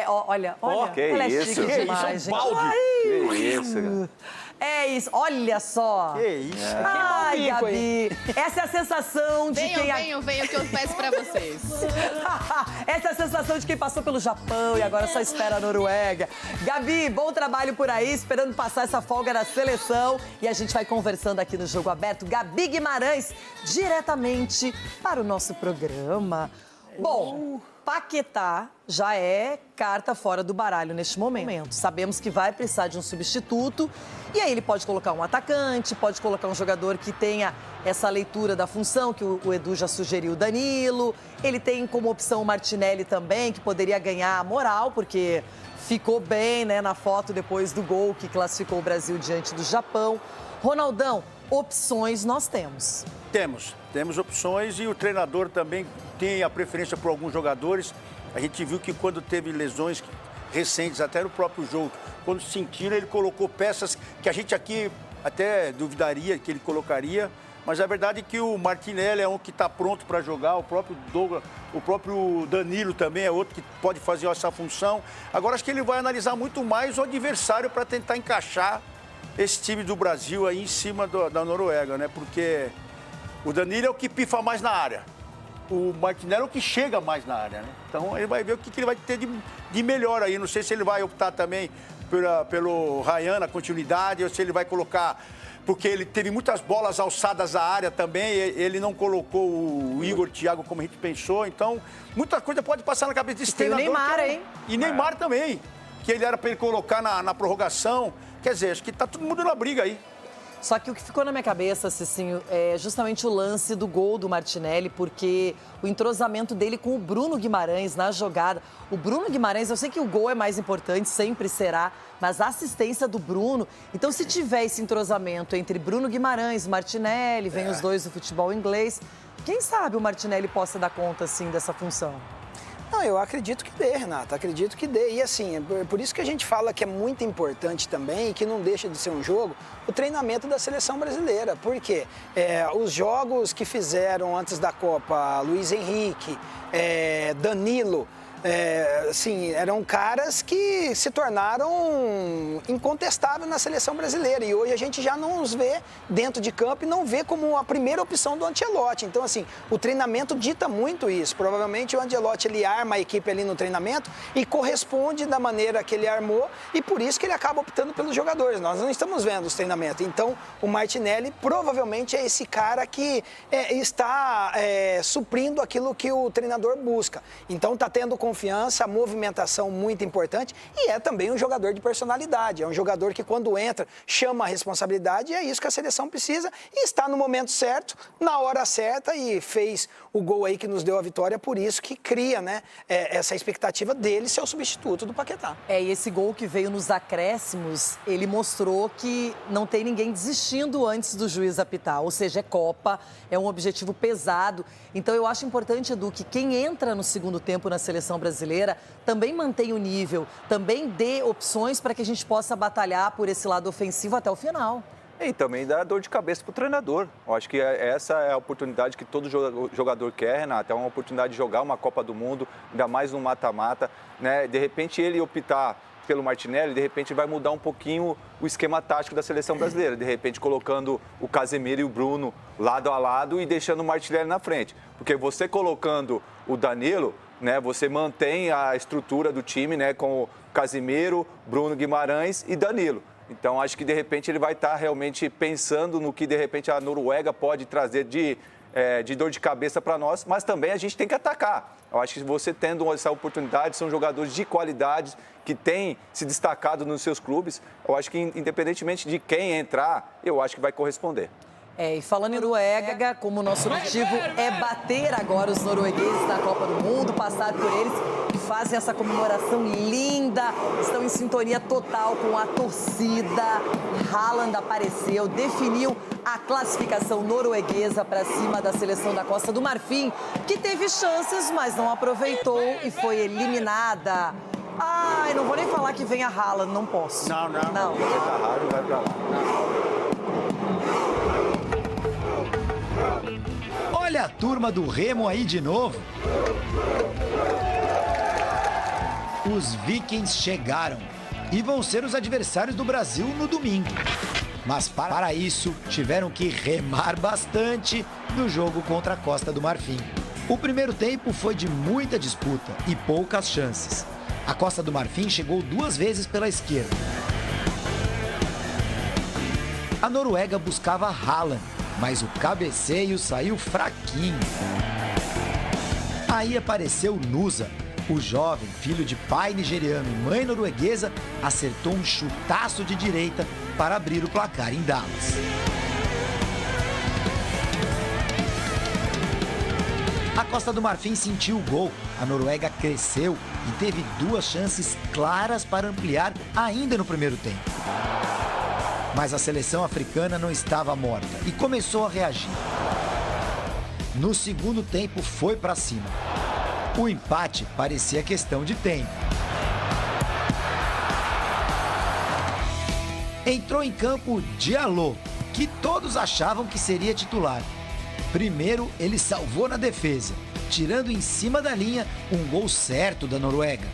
Olha, que ela é isso? chique demais, Isso é um balde. gente. Que isso, cara. É isso, olha só. Que isso. Ai, Gabi, essa é a sensação de Venham que eu peço pra vocês. Essa é a sensação de quem passou pelo Japão e agora só espera a Noruega. Gabi, bom trabalho por aí, esperando passar essa folga na seleção. E a gente vai conversando aqui no Jogo Aberto. Gabi Guimarães, diretamente para o nosso programa. Bom, Paquetá já é carta fora do baralho neste momento. Sabemos que vai precisar de um substituto. E aí ele pode colocar um atacante, pode colocar um jogador que tenha essa leitura da função, que o Edu já sugeriu, o Danilo. Ele tem como opção o Martinelli também, que poderia ganhar a moral, porque ficou bem, né, na foto depois do gol que classificou o Brasil diante do Japão. Ronaldão, opções nós temos. Temos opções e o treinador também tem a preferência por alguns jogadores. A gente viu que quando teve lesões recentes, até no próprio jogo, quando sentiram, ele colocou peças que a gente aqui até duvidaria que ele colocaria, mas a verdade é que o Martinelli é um que está pronto para jogar, o próprio Douglas, o próprio Danilo também é outro que pode fazer essa função. Agora acho que ele vai analisar muito mais o adversário para tentar encaixar esse time do Brasil aí em cima da Noruega, né? Porque o Danilo é o que pifa mais na área. O Martinelli é o que chega mais na área, né? Então ele vai ver o que ele vai ter de melhor aí. Não sei se ele vai optar também pelo Ryan, a continuidade, ou se ele vai colocar... Porque ele teve muitas bolas alçadas à área também, ele não colocou o Igor Thiago como a gente pensou. Então, muita coisa pode passar na cabeça desse treinador. E o Neymar, hein? E Neymar também, que ele era para ele colocar na prorrogação. Quer dizer, acho que tá todo mundo na briga aí. Só que o que ficou na minha cabeça, Cicinho, é justamente o lance do gol do Martinelli, porque o entrosamento dele com o Bruno Guimarães na jogada. O Bruno Guimarães, eu sei que o gol é mais importante, sempre será, mas a assistência do Bruno... Então, se tiver esse entrosamento entre Bruno Guimarães e Martinelli, vem os dois do futebol inglês, quem sabe o Martinelli possa dar conta, assim, dessa função? Não, eu acredito que dê, Renata, acredito que dê. E assim, é por isso que a gente fala que é muito importante também, e que não deixa de ser um jogo, o treinamento da seleção brasileira. Por quê? Os jogos que fizeram antes da Copa, Luiz Henrique, Danilo... assim, eram caras que se tornaram incontestáveis na seleção brasileira e hoje a gente já não os vê dentro de campo e não vê como a primeira opção do Ancelotti. Então, assim, o treinamento dita muito isso. Provavelmente o Ancelotti, ele arma a equipe ali no treinamento e corresponde da maneira que ele armou e por isso que ele acaba optando pelos jogadores. Nós não estamos vendo os treinamentos. Então, o Martinelli provavelmente é esse cara que está suprindo aquilo que o treinador busca. Então, está tendo confiança, movimentação muito importante e é também um jogador de personalidade. É um jogador que quando entra, chama a responsabilidade e é isso que a seleção precisa e está no momento certo, na hora certa e fez o gol aí que nos deu a vitória, por isso que cria, né, essa expectativa dele ser o substituto do Paquetá. E esse gol que veio nos acréscimos, ele mostrou que não tem ninguém desistindo antes do juiz apitar, ou seja, é Copa, é um objetivo pesado. Então eu acho importante, Edu, que quem entra no segundo tempo na seleção brasileira também mantenha o nível, também dê opções para que a gente possa batalhar por esse lado ofensivo até o final. E também dá dor de cabeça para o treinador. Eu acho que essa é a oportunidade que todo jogador quer, Renata. É uma oportunidade de jogar uma Copa do Mundo, ainda mais no mata-mata, né? De repente ele optar pelo Martinelli, de repente vai mudar um pouquinho o esquema tático da seleção brasileira. De repente colocando o Casemiro e o Bruno lado a lado e deixando o Martinelli na frente. Porque você colocando o Danilo, né, você mantém a estrutura do time, né, com o Casemiro, Bruno Guimarães e Danilo. Então, acho que, de repente, ele vai estar realmente pensando no que, de repente, a Noruega pode trazer de dor de cabeça para nós, mas também a gente tem que atacar. Eu acho que você tendo essa oportunidade, são jogadores de qualidade que têm se destacado nos seus clubes. Eu acho que, independentemente de quem entrar, eu acho que vai corresponder. E falando em Noruega, como o nosso objetivo é bater agora os noruegueses na Copa do Mundo, passar por eles, que fazem essa comemoração linda, estão em sintonia total com a torcida. Haaland apareceu, definiu a classificação norueguesa para cima da seleção da Costa do Marfim, que teve chances, mas não aproveitou e foi eliminada. Ai, não vou nem falar que vem a Haaland, não posso. Não. Vai pra lá. Olha a turma do Remo aí de novo. Os Vikings chegaram e vão ser os adversários do Brasil no domingo. Mas para isso, tiveram que remar bastante no jogo contra a Costa do Marfim. O primeiro tempo foi de muita disputa e poucas chances. A Costa do Marfim chegou 2 vezes pela esquerda. A Noruega buscava Haaland, mas o cabeceio saiu fraquinho. Aí apareceu Nusa. O jovem, filho de pai nigeriano e mãe norueguesa, acertou um chutaço de direita para abrir o placar em Dallas. A Costa do Marfim sentiu o gol. A Noruega cresceu e teve 2 chances claras para ampliar ainda no primeiro tempo. Mas a seleção africana não estava morta e começou a reagir. No segundo tempo foi para cima. O empate parecia questão de tempo. Entrou em campo Diallo, que todos achavam que seria titular. Primeiro, ele salvou na defesa, tirando em cima da linha um gol certo da Noruega.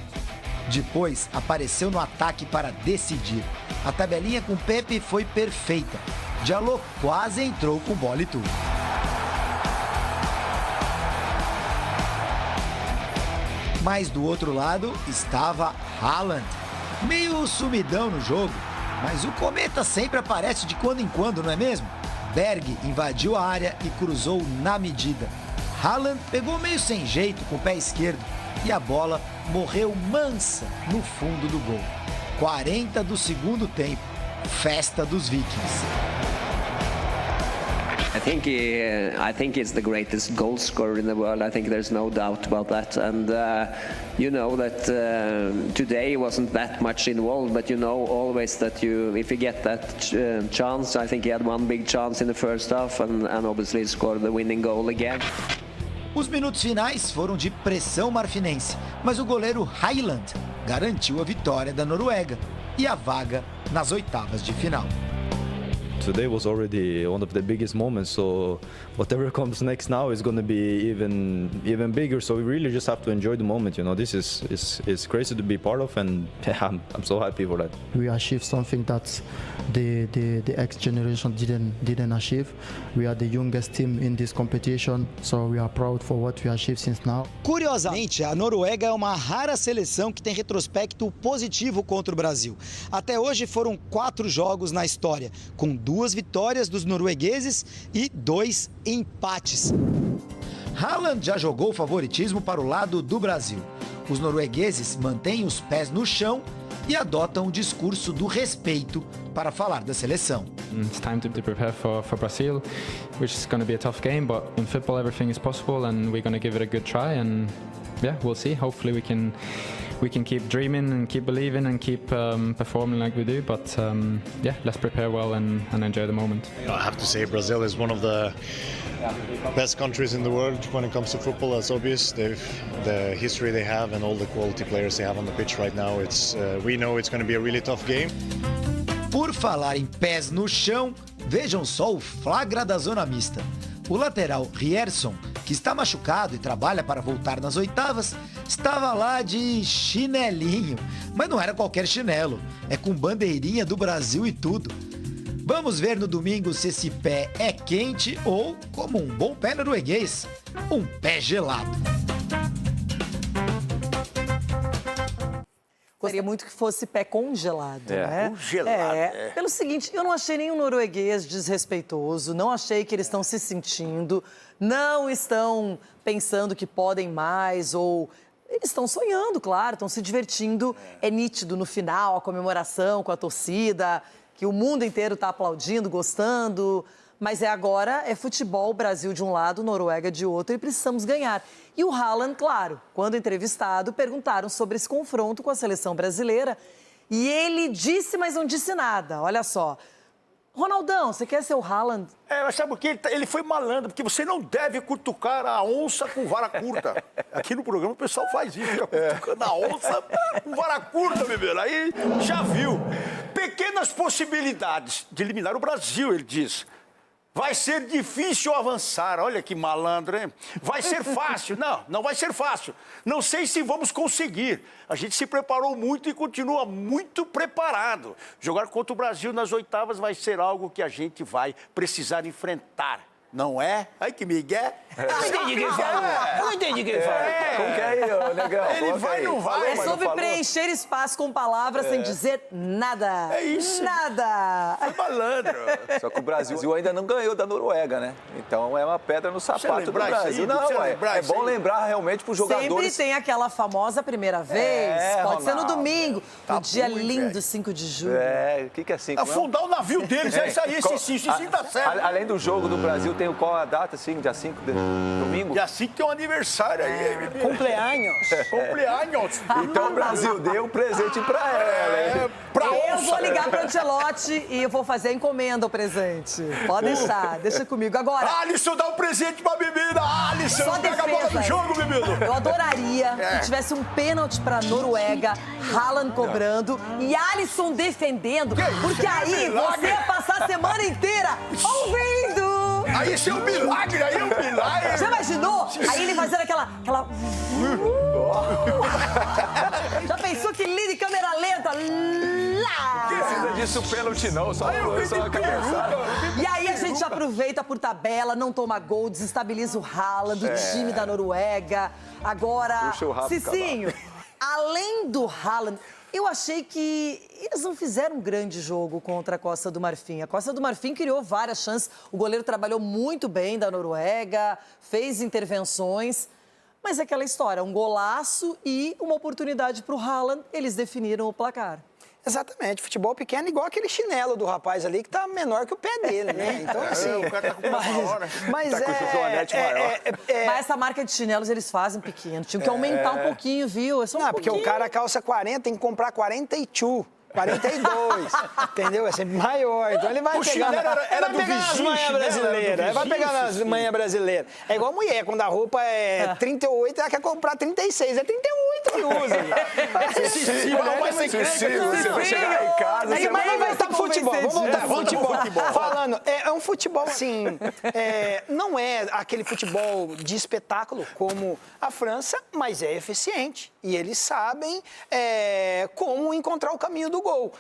Depois, apareceu no ataque para decidir. A tabelinha com Pepe foi perfeita. Diallo quase entrou com bola e tudo. Mas do outro lado estava Haaland, meio sumidão no jogo, mas o cometa sempre aparece de quando em quando, não é mesmo? Berg invadiu a área e cruzou na medida. Haaland pegou meio sem jeito com o pé esquerdo e a bola morreu mansa no fundo do gol. 40 do segundo tempo, festa dos Vikings. I think it's the greatest goal scorer in the world. I think there's no doubt about that. And you know that today wasn't that much involved, but you know always that if you get that chance, I think he had one big chance in the first half and obviously scored the winning goal again. Os minutos finais foram de pressão marfinense, mas o goleiro Haaland garantiu a vitória da Noruega e a vaga nas oitavas de final. Today was already one of the biggest moments, so whatever comes next now is going to be even bigger, so we really just have to enjoy the moment. You know, this is crazy to be part of, and I'm so happy for that. We achieved something that the X generation didn't achieve. We are the youngest team in this competition, so we are proud for what we achieved since now. Curiosamente, a Noruega é uma rara seleção que tem retrospecto positivo contra o Brasil. Até hoje foram 4 jogos na história, com 2 vitórias dos noruegueses e 2 empates. Haaland já jogou favoritismo para o lado do Brasil. Os noruegueses mantêm os pés no chão e adotam o discurso do respeito para falar da seleção. It's time to prepare for Brazil, which is going to be a tough game, but in football everything is possible and we're going to give it a good try and yeah, we'll see. Hopefully we can keep dreaming and keep believing and keep performing like we do, but yeah, let's prepare well and enjoy the moment. I have to say Brazil is one of the best countries in the world when it comes to football. That's obvious. The history they have and all the quality players they have on the pitch right now. We know it's going to be a really tough game. Por falar em pés no chão, vejam só o flagra da zona mista. O lateral Rierson, que está machucado e trabalha para voltar nas oitavas, estava lá de chinelinho. Mas não era qualquer chinelo, é com bandeirinha do Brasil e tudo. Vamos ver no domingo se esse pé é quente ou, como um bom pé norueguês, um pé gelado. Gostaria muito que fosse pé congelado, né? Congelado, Pelo seguinte, eu não achei nenhum norueguês desrespeitoso, não achei que eles estão se sentindo, não estão pensando que podem mais ou... Eles estão sonhando, claro, estão se divertindo. É nítido no final, a comemoração com a torcida, que o mundo inteiro está aplaudindo, gostando... Mas agora é futebol, Brasil de um lado, Noruega de outro, e precisamos ganhar. E o Haaland, claro, quando entrevistado, perguntaram sobre esse confronto com a seleção brasileira. E ele disse, mas não disse nada. Olha só. Ronaldão, você quer ser o Haaland? Mas sabe o que? Ele foi malandro, porque você não deve cutucar a onça com vara curta. Aqui no programa o pessoal faz isso, fica cutucando a onça com vara curta, bebê. Aí já viu. Pequenas possibilidades de eliminar o Brasil, ele diz. Vai ser difícil avançar. Olha que malandro, hein? Vai ser fácil. Não vai ser fácil. Não sei se vamos conseguir. A gente se preparou muito e continua muito preparado. Jogar contra o Brasil nas oitavas vai ser algo que a gente vai precisar enfrentar. Não é? Ai, que migué. Não entendi quem falou. Não entendi quem falou. Como que é aí, Negão? Ele vai, não vai. É sobre preencher espaço com palavras sem dizer nada. É isso. Nada. É malandro. Só que o Brasil ainda não ganhou da Noruega, né? Então é uma pedra no sapato do lembrar isso Brasil. aí, Não, precisa lembrar é isso bom aí. lembrar realmente para os Sempre jogadores. tem aquela famosa primeira vez. Pode ser no Ronaldo. domingo, Tá no dia muito, lindo, velho. 5 de julho. O que é 5? Afundar o navio deles, é isso aí, esse tá certo. Além do jogo do Brasil, tem qual a data, assim, dia 5 de domingo? Dia 5 tem um aniversário aí, bebê. Cumpleaños. Cumpleaños. Então o Brasil deu um presente pra ela, hein? Eu vou ligar pro Ancelotti e eu vou fazer a encomenda o presente. Pode deixar, deixa comigo. Agora, Alisson, dá um presente pra bebida. Alisson, só pega a bola defesa. do jogo, bebida. Eu adoraria que tivesse um pênalti pra Noruega, Haaland cobrando e Alisson defendendo, porque aí você ia passar a semana inteira ouvindo. Aí esse é um milagre, aí é um milagre. Já imaginou? Aí ele fazendo aquela... Já pensou que lindo em câmera lenta? Lá! Não precisa disso pênalti não, só uma cabeçada. E aí a gente aproveita por tabela, não toma gol, desestabiliza o Haaland, o time da Noruega. Agora, Puxa o rabo do Cicinho, além do Haaland, eu achei que eles não fizeram um grande jogo contra a Costa do Marfim. A Costa do Marfim criou várias chances, o goleiro trabalhou muito bem da Noruega, fez intervenções. Mas é aquela história, um golaço e uma oportunidade para o Haaland, eles definiram o placar. Exatamente, futebol pequeno igual aquele chinelo do rapaz ali que tá menor que o pé dele, né? Então, assim... O cara tá com uma maior, né? Mas Tá com esse joanete maior. Mas essa marca de chinelos eles fazem pequeno. Tinha que aumentar um pouquinho, viu? É só um Não, porque pouquinho. o cara calça 40, tem que comprar 42. 42, entendeu? É sempre maior. Então ele vai O pegar. chinelo era Vai do pegar nas vizinho, manhas chinelo era do brasileiras. Vai vizinho, pegar nas Cicinho. manhas brasileiras. É igual mulher, quando a roupa é 38, ela quer comprar 36. É 38 que usa. Cicinho, vai ser Você vai chegar em casa, Aí, você mas vamos voltar pro futebol. Vamos voltar pro volta pro futebol. futebol. Falando, é um futebol assim, não é aquele futebol de espetáculo como a França, mas é eficiente. E eles sabem como encontrar o caminho do gol,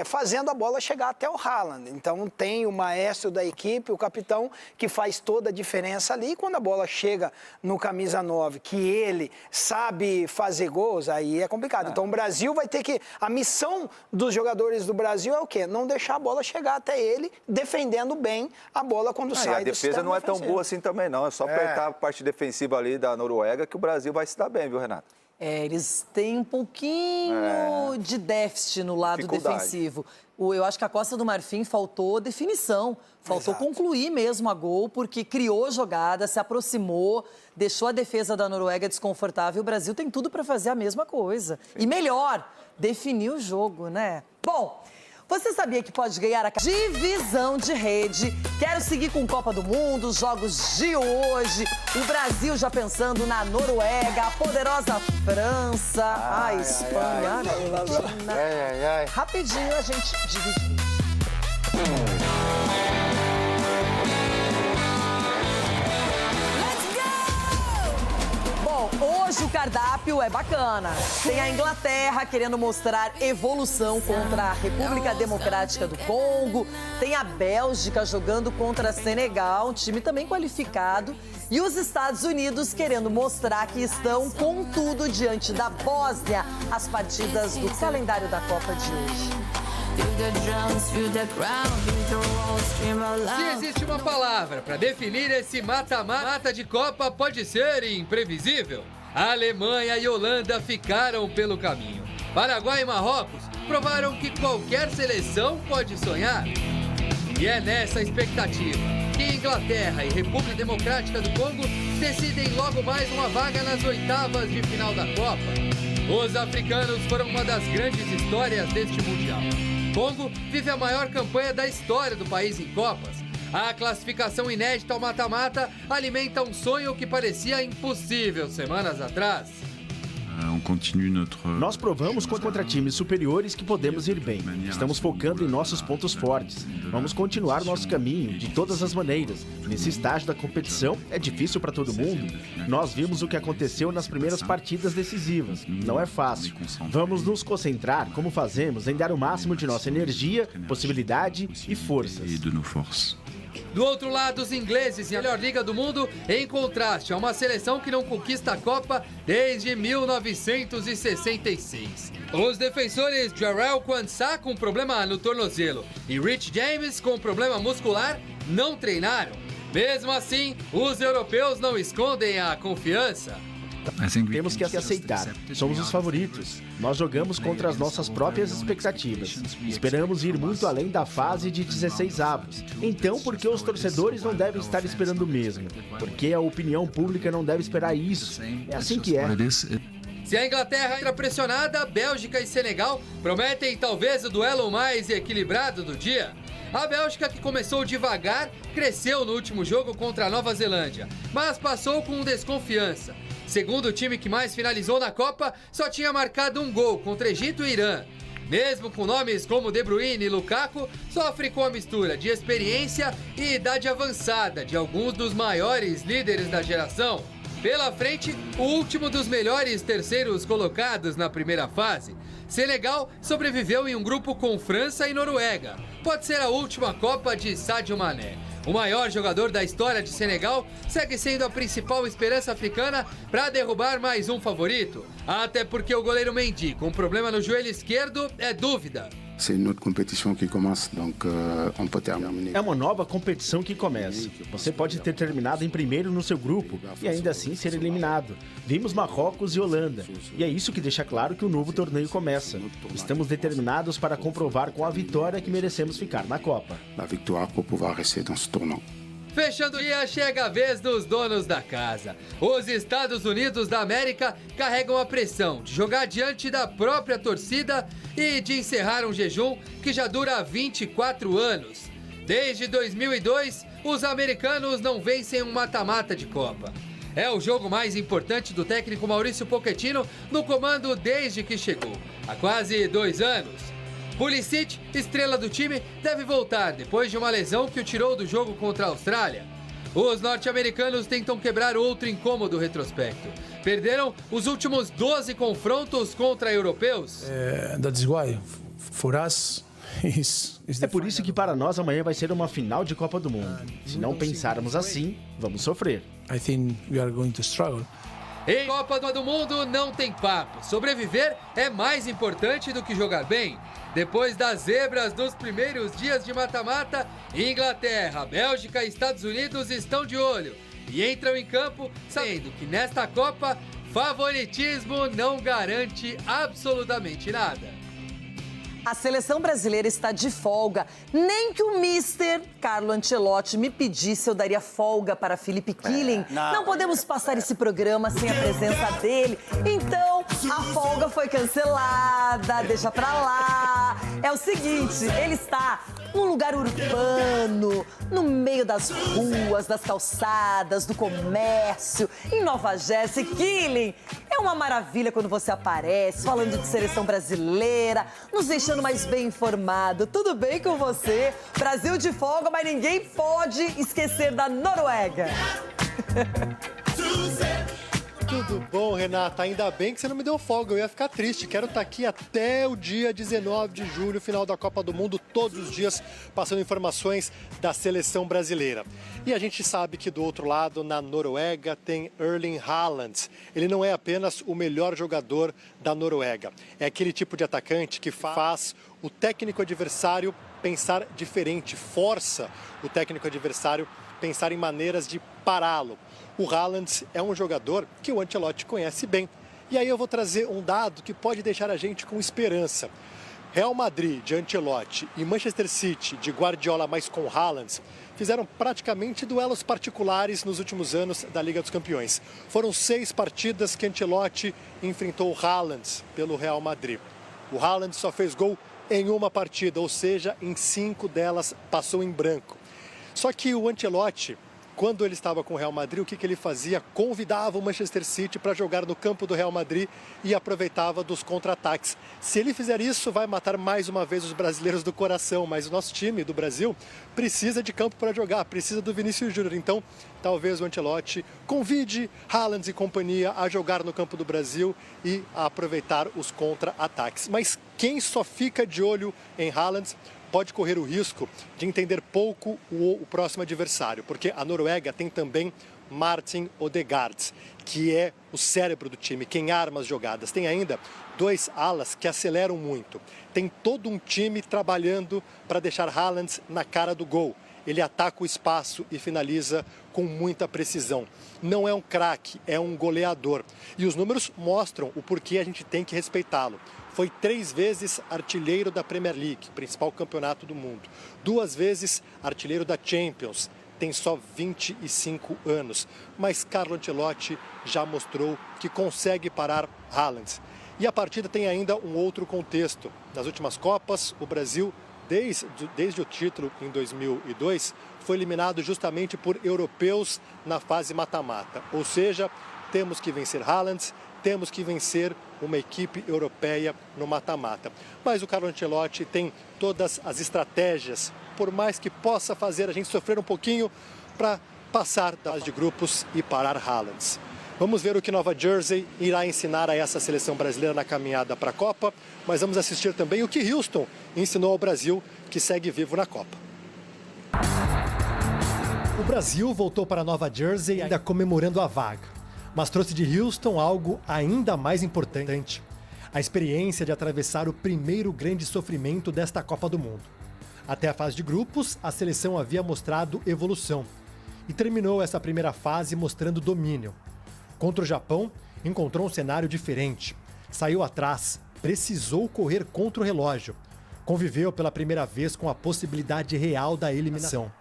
fazendo a bola chegar até o Haaland. Então tem o maestro da equipe, o capitão, que faz toda a diferença ali. E quando a bola chega no camisa 9, que ele sabe fazer gols, aí é complicado. Então o Brasil vai ter que... A missão dos jogadores do Brasil é o quê? Não deixar a bola chegar até ele, defendendo bem a bola quando sai A do defesa sistema não é tão defensivo. boa assim também, não. É só apertar a parte defensiva ali da Noruega que o Brasil vai se dar bem, viu, Renato? Eles têm um pouquinho de déficit no lado Dificuldade. defensivo. Eu acho que a Costa do Marfim faltou definição, faltou concluir mesmo a gol, porque criou jogada, se aproximou, deixou a defesa da Noruega desconfortável. O Brasil tem tudo para fazer a mesma coisa. E melhor, definir o jogo, né? Bom, você sabia que pode ganhar a divisão de rede? Quero seguir com Copa do Mundo, os jogos de hoje. O Brasil já pensando na Noruega, a poderosa França, a Espanha, a Argentina. Rapidinho a gente divide. Bom, hoje o cardápio é bacana. Tem a Inglaterra querendo mostrar evolução contra a República Democrática do Congo. Tem a Bélgica jogando contra a Senegal, um time também qualificado. E os Estados Unidos querendo mostrar que estão com tudo diante da Bósnia, as partidas do calendário da Copa de hoje. Se existe uma palavra para definir esse mata-mata de Copa, pode ser imprevisível. A Alemanha e Holanda ficaram pelo caminho. Paraguai e Marrocos provaram que qualquer seleção pode sonhar. E é nessa expectativa que Inglaterra e República Democrática do Congo decidem logo mais uma vaga nas oitavas de final da Copa. Os africanos foram uma das grandes histórias deste Mundial. Congo vive a maior campanha da história do país em Copas. A classificação inédita ao mata-mata alimenta um sonho que parecia impossível semanas atrás. Nós provamos contra times superiores que podemos ir bem. Estamos focando em nossos pontos fortes. Vamos continuar nosso caminho de todas as maneiras. Nesse estágio da competição, é difícil para todo mundo. Nós vimos o que aconteceu nas primeiras partidas decisivas. Não é fácil. Vamos nos concentrar, como fazemos, em dar o máximo de nossa energia, possibilidade e forças. Do outro lado, os ingleses e a melhor liga do mundo, em contraste a uma seleção que não conquista a Copa desde 1966. Os defensores Jarrell Quansah com problema no tornozelo e Rich James com problema muscular não treinaram. Mesmo assim, os europeus não escondem a confiança. Temos que aceitar. Somos os favoritos. Nós jogamos contra as nossas próprias expectativas. Esperamos ir muito além da fase de 16avos. Então, por que os torcedores não devem estar esperando o mesmo? Porque a opinião pública não deve esperar isso. É assim que é. Se a Inglaterra entra pressionada, Bélgica e Senegal prometem talvez o duelo mais equilibrado do dia. A Bélgica, que começou devagar, cresceu no último jogo contra a Nova Zelândia, mas passou com desconfiança. Segundo o time que mais finalizou na Copa, só tinha marcado um gol contra Egito e Irã. Mesmo com nomes como De Bruyne e Lukaku, sofre com a mistura de experiência e idade avançada de alguns dos maiores líderes da geração. Pela frente, o último dos melhores terceiros colocados na primeira fase. Senegal sobreviveu em um grupo com França e Noruega. Pode ser a última Copa de Sadio Mané. O maior jogador da história de Senegal segue sendo a principal esperança africana para derrubar mais um favorito. Até porque o goleiro Mendy, com problema no joelho esquerdo, é dúvida. É uma nova competição que começa. Você pode ter terminado em primeiro no seu grupo e ainda assim ser eliminado. Vimos Marrocos e Holanda. E é isso que deixa claro que o novo torneio começa. Estamos determinados para comprovar com a vitória que merecemos ficar na Copa. Fechando o dia, chega a vez dos donos da casa. Os Estados Unidos da América carregam a pressão de jogar diante da própria torcida e de encerrar um jejum que já dura 24 anos. Desde 2002, os americanos não vencem um mata-mata de Copa. É o jogo mais importante do técnico Maurício Pochettino no comando desde que chegou, há quase 2 anos. Pulisic, estrela do time, deve voltar depois de uma lesão que o tirou do jogo contra a Austrália. Os norte-americanos tentam quebrar outro incômodo retrospecto. Perderam os últimos 12 confrontos contra europeus. That's why, for us, é por isso que para nós amanhã vai ser uma final de Copa do Mundo. Se não pensarmos assim, vamos sofrer. I think we are going to struggle. Em Copa do Mundo não tem papo. Sobreviver é mais importante do que jogar bem. Depois das zebras dos primeiros dias de mata-mata, Inglaterra, Bélgica e Estados Unidos estão de olho e entram em campo sabendo que nesta Copa, favoritismo não garante absolutamente nada. A seleção brasileira está de folga. Nem que o mister Carlo Ancelotti me pedisse, eu daria folga para Felipe Killing. Não podemos passar esse programa sem a presença dele. Então, a folga foi cancelada, deixa pra lá. É o seguinte, ele está num lugar urbano, no meio das ruas, das calçadas, do comércio, em Nova Jersey. Killing, é uma maravilha quando você aparece, falando de seleção brasileira, nos deixando mais bem informado. Tudo bem com você? Brasil de folga, mas ninguém pode esquecer da Noruega. Tudo bom, Renata? Ainda bem que você não me deu folga, eu ia ficar triste. Quero estar aqui até o dia 19 de julho, final da Copa do Mundo, todos os dias, passando informações da seleção brasileira. E a gente sabe que do outro lado, na Noruega, tem Erling Haaland. Ele não é apenas o melhor jogador da Noruega. É aquele tipo de atacante que faz o técnico adversário pensar diferente, força o técnico adversário pensar em maneiras de pará-lo. O Haaland é um jogador que o Ancelotti conhece bem. E aí eu vou trazer um dado que pode deixar a gente com esperança. Real Madrid, de Ancelotti, e Manchester City, de Guardiola, mas com Haaland, fizeram praticamente duelos particulares nos últimos anos da Liga dos Campeões. Foram 6 partidas que Ancelotti enfrentou o Haaland pelo Real Madrid. O Haaland só fez gol em uma partida, ou seja, em 5 delas passou em branco. Só que o Ancelotti Quando ele estava com o Real Madrid, o que ele fazia? Convidava o Manchester City para jogar no campo do Real Madrid e aproveitava dos contra-ataques. Se ele fizer isso, vai matar mais uma vez os brasileiros do coração, mas o nosso time do Brasil precisa de campo para jogar, precisa do Vinícius Júnior. Então, talvez o Ancelotti convide Haaland e companhia a jogar no campo do Brasil e a aproveitar os contra-ataques. Mas quem só fica de olho em Haaland pode correr o risco de entender pouco o próximo adversário, porque a Noruega tem também Martin Odegaard, que é o cérebro do time, quem arma as jogadas. Tem ainda 2 alas que aceleram muito. Tem todo um time trabalhando para deixar Haaland na cara do gol. Ele ataca o espaço e finaliza com muita precisão. Não é um craque, é um goleador. E os números mostram o porquê a gente tem que respeitá-lo. Foi 3 vezes artilheiro da Premier League, principal campeonato do mundo. 2 vezes artilheiro da Champions, tem só 25 anos. Mas Carlo Ancelotti já mostrou que consegue parar Haaland. E a partida tem ainda um outro contexto. Nas últimas Copas, o Brasil, desde o título em 2002, foi eliminado justamente por europeus na fase mata-mata. Ou seja, temos que vencer Haaland, temos que vencer uma equipe europeia no mata-mata. Mas o Carlo Ancelotti tem todas as estratégias, por mais que possa fazer a gente sofrer um pouquinho, para passar da fase de grupos e parar Haaland. Vamos ver o que Nova Jersey irá ensinar a essa seleção brasileira na caminhada para a Copa, mas vamos assistir também o que Houston ensinou ao Brasil, que segue vivo na Copa. O Brasil voltou para Nova Jersey ainda comemorando a vaga. Mas trouxe de Houston algo ainda mais importante: a experiência de atravessar o primeiro grande sofrimento desta Copa do Mundo. Até a fase de grupos, a seleção havia mostrado evolução e terminou essa primeira fase mostrando domínio. Contra o Japão, encontrou um cenário diferente. Saiu atrás, precisou correr contra o relógio. Conviveu pela primeira vez com a possibilidade real da eliminação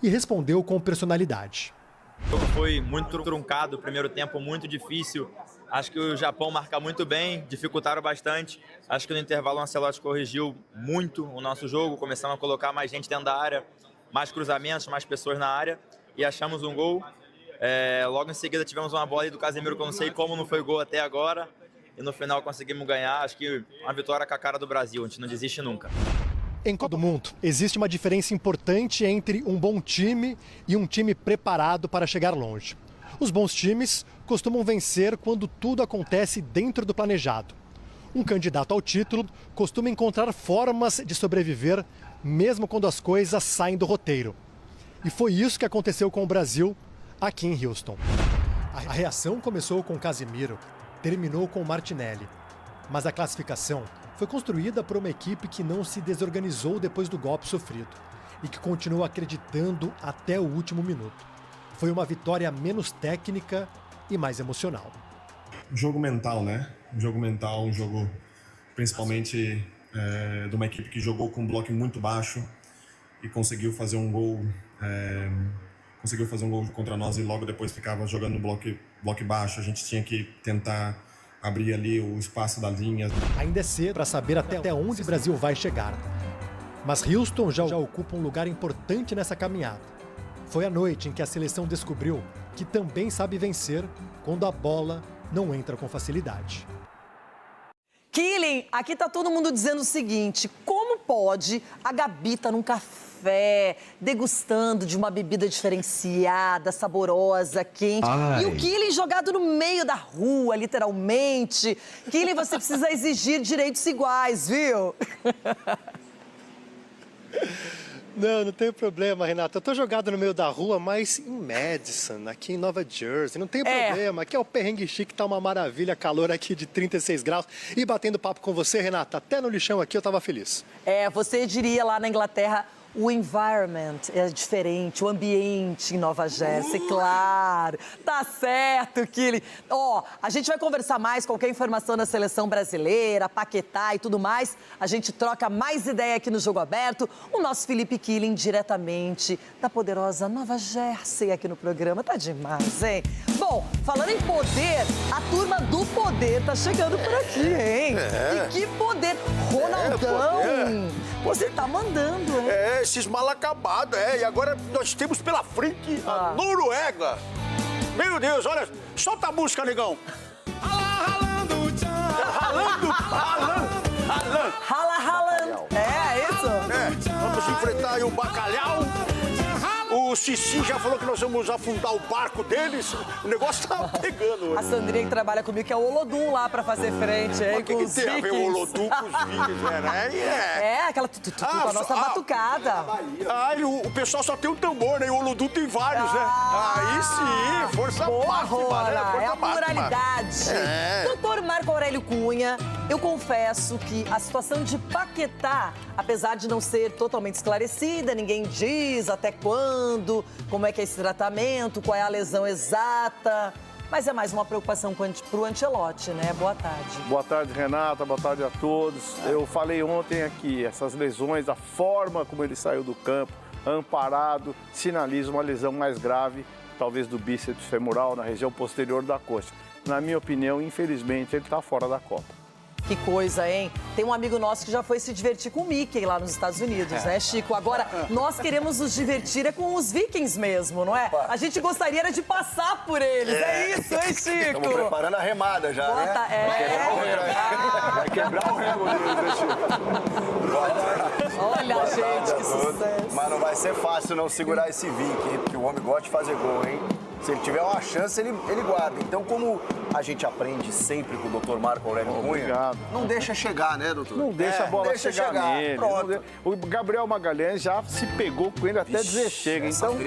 e respondeu com personalidade. O jogo foi muito truncado, o primeiro tempo muito difícil. Acho que o Japão marca muito bem, dificultaram bastante. Acho que no intervalo o Ancelotti corrigiu muito o nosso jogo, começamos a colocar mais gente dentro da área, mais cruzamentos, mais pessoas na área e achamos um gol. Logo em seguida tivemos uma bola aí do Casemiro que eu não sei como não foi gol até agora. E no final conseguimos ganhar, acho que uma vitória com a cara do Brasil, a gente não desiste nunca. Em Copa do Mundo, existe uma diferença importante entre um bom time e um time preparado para chegar longe. Os bons times costumam vencer quando tudo acontece dentro do planejado. Um candidato ao título costuma encontrar formas de sobreviver mesmo quando as coisas saem do roteiro. E foi isso que aconteceu com o Brasil aqui em Houston. A reação começou com Casemiro, terminou com Martinelli. Mas a classificação foi construída por uma equipe que não se desorganizou depois do golpe sofrido e que continuou acreditando até o último minuto. Foi uma vitória menos técnica e mais emocional. Jogo mental, né? Um jogo mental, um jogo principalmente de uma equipe que jogou com um bloco muito baixo e conseguiu fazer um gol contra nós e logo depois ficava jogando no bloco baixo. A gente tinha que tentar abrir ali o espaço da linha. Ainda é cedo para saber até onde o Brasil vai chegar. Mas Houston já ocupa um lugar importante nessa caminhada. Foi a noite em que a seleção descobriu que também sabe vencer quando a bola não entra com facilidade. Killing, aqui tá todo mundo dizendo o seguinte: como pode a Gabi tá num café, degustando de uma bebida diferenciada, saborosa, quente, e o Killing jogado no meio da rua, literalmente. Killing, você precisa exigir direitos iguais, viu? Não tem problema, Renata. Eu tô jogado no meio da rua, mas em Madison, aqui em Nova Jersey. Não tem problema. Aqui é o perrengue chique, tá uma maravilha, calor aqui de 36 graus. E batendo papo com você, Renata, até no lixão aqui eu tava feliz. Você diria lá na Inglaterra, o environment é diferente, o ambiente em Nova Jersey, claro. Tá certo, Killing. A gente vai conversar mais, qualquer informação da seleção brasileira, Paquetá e tudo mais. A gente troca mais ideia aqui no Jogo Aberto. O nosso Felipe Killing, diretamente da poderosa Nova Jersey, aqui no programa. Tá demais, hein? Bom, falando em poder, a turma do poder tá chegando por aqui, hein? E que poder! Ronaldão! Você tá mandando, hein? É, esses mal acabados, E agora nós temos pela frente a Noruega. Meu Deus, olha, solta a música, negão. Rala. É isso? Vamos enfrentar aí o Bacalhau. O Cici já falou que nós vamos afundar o barco deles. O negócio tá pegando. A Sandrinha que trabalha comigo, que é o Olodum lá pra fazer frente, hein? O que tem a ver o Olodum com os Vikings, né? Aquela com a nossa batucada. O pessoal só tem um tambor, né? E o Olodum tem vários, né? Aí sim, força máxima, Rora, né? Força é a pluralidade. Doutor Marco Aurélio Cunha, eu confesso que a situação de Paquetá, apesar de não ser totalmente esclarecida, ninguém diz até quando, como é que é esse tratamento, qual é a lesão exata, mas é mais uma preocupação pro Ancelotti, né? Boa tarde. Boa tarde, Renata, boa tarde a todos. Eu falei ontem aqui, essas lesões, a forma como ele saiu do campo, amparado, sinaliza uma lesão mais grave, talvez do bíceps femoral, na região posterior da coxa. Na minha opinião, infelizmente, ele está fora da Copa. Que coisa, hein? Tem um amigo nosso que já foi se divertir com o Mickey lá nos Estados Unidos, né, Chico? Agora, nós queremos nos divertir com os Vikings mesmo, não é? A gente gostaria era de passar por eles, é isso, hein, Chico? Estamos preparando a remada já, né? Vai quebrar o remo deles, né, Chico? Olha, gente, que sucesso. Mas não vai ser fácil não segurar esse Viking, hein? Porque o homem gosta de fazer gol, hein? Se ele tiver uma chance, ele guarda. Então, como a gente aprende sempre com o Dr. Marco Aurélio Cunha, não deixa chegar, né, doutor? Não deixa a bola chegar nele. Pronto. O Gabriel Magalhães já se pegou com ele até dizer chega. Então,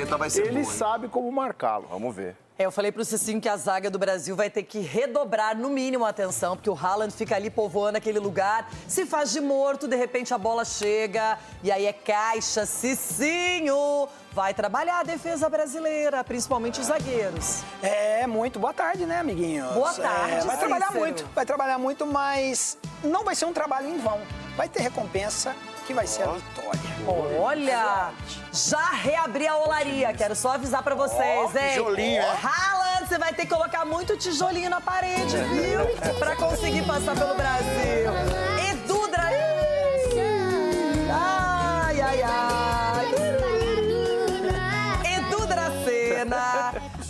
ele sabe como marcá-lo. Vamos ver. Eu falei pro Cicinho que a zaga do Brasil vai ter que redobrar, no mínimo, a atenção, porque o Haaland fica ali povoando aquele lugar, se faz de morto, de repente a bola chega, e aí é caixa. Cicinho vai trabalhar a defesa brasileira, principalmente os zagueiros. Muito. Boa tarde, né, amiguinhos? Boa tarde, vai trabalhar muito, mas não vai ser um trabalho em vão. Vai ter recompensa, que vai ser a vitória. Olha, já reabri a olaria, quero só avisar pra vocês, hein? Tijolinho, Haaland, você vai ter que colocar muito tijolinho na parede, viu? Pra conseguir passar pelo Brasil. Edu Dracena.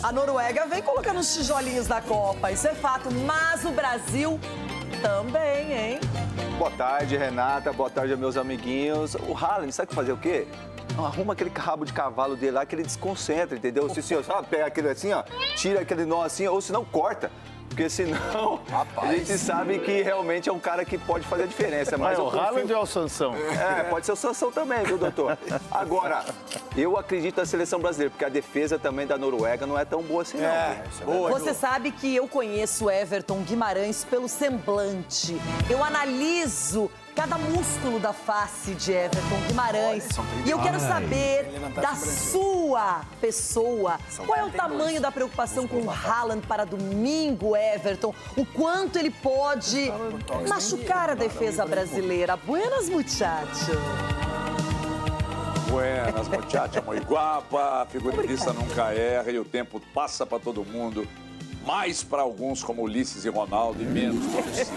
A Noruega vem colocando os tijolinhos da Copa, isso é fato, mas o Brasil também, hein? Boa tarde, Renata. Boa tarde, meus amiguinhos. O Haaland, sabe que fazer o quê? Arruma aquele rabo de cavalo dele lá que ele desconcentra, entendeu? Se o senhor pega aquele assim, ó, tira aquele nó assim, ou se não, corta. Porque senão, a gente sabe que realmente é um cara que pode fazer a diferença. Mas o Haaland é o Sansão. Pode ser o Sansão também, viu, doutor? Agora, eu acredito na seleção brasileira, porque a defesa também da Noruega não é tão boa assim, não. Você sabe que eu conheço o Everton Guimarães pelo semblante. Eu analiso cada músculo da face de Everton Guimarães. E eu quero saber da sua pessoa. Qual é o tamanho da preocupação com o Haaland para domingo, Everton? O quanto ele pode machucar a defesa brasileira? Buenas, muchacho. Buenas, muchacha, muy guapa. Figurinista nunca erra e o tempo passa para todo mundo. Mais para alguns, como Ulisses e Ronaldo, e menos para você.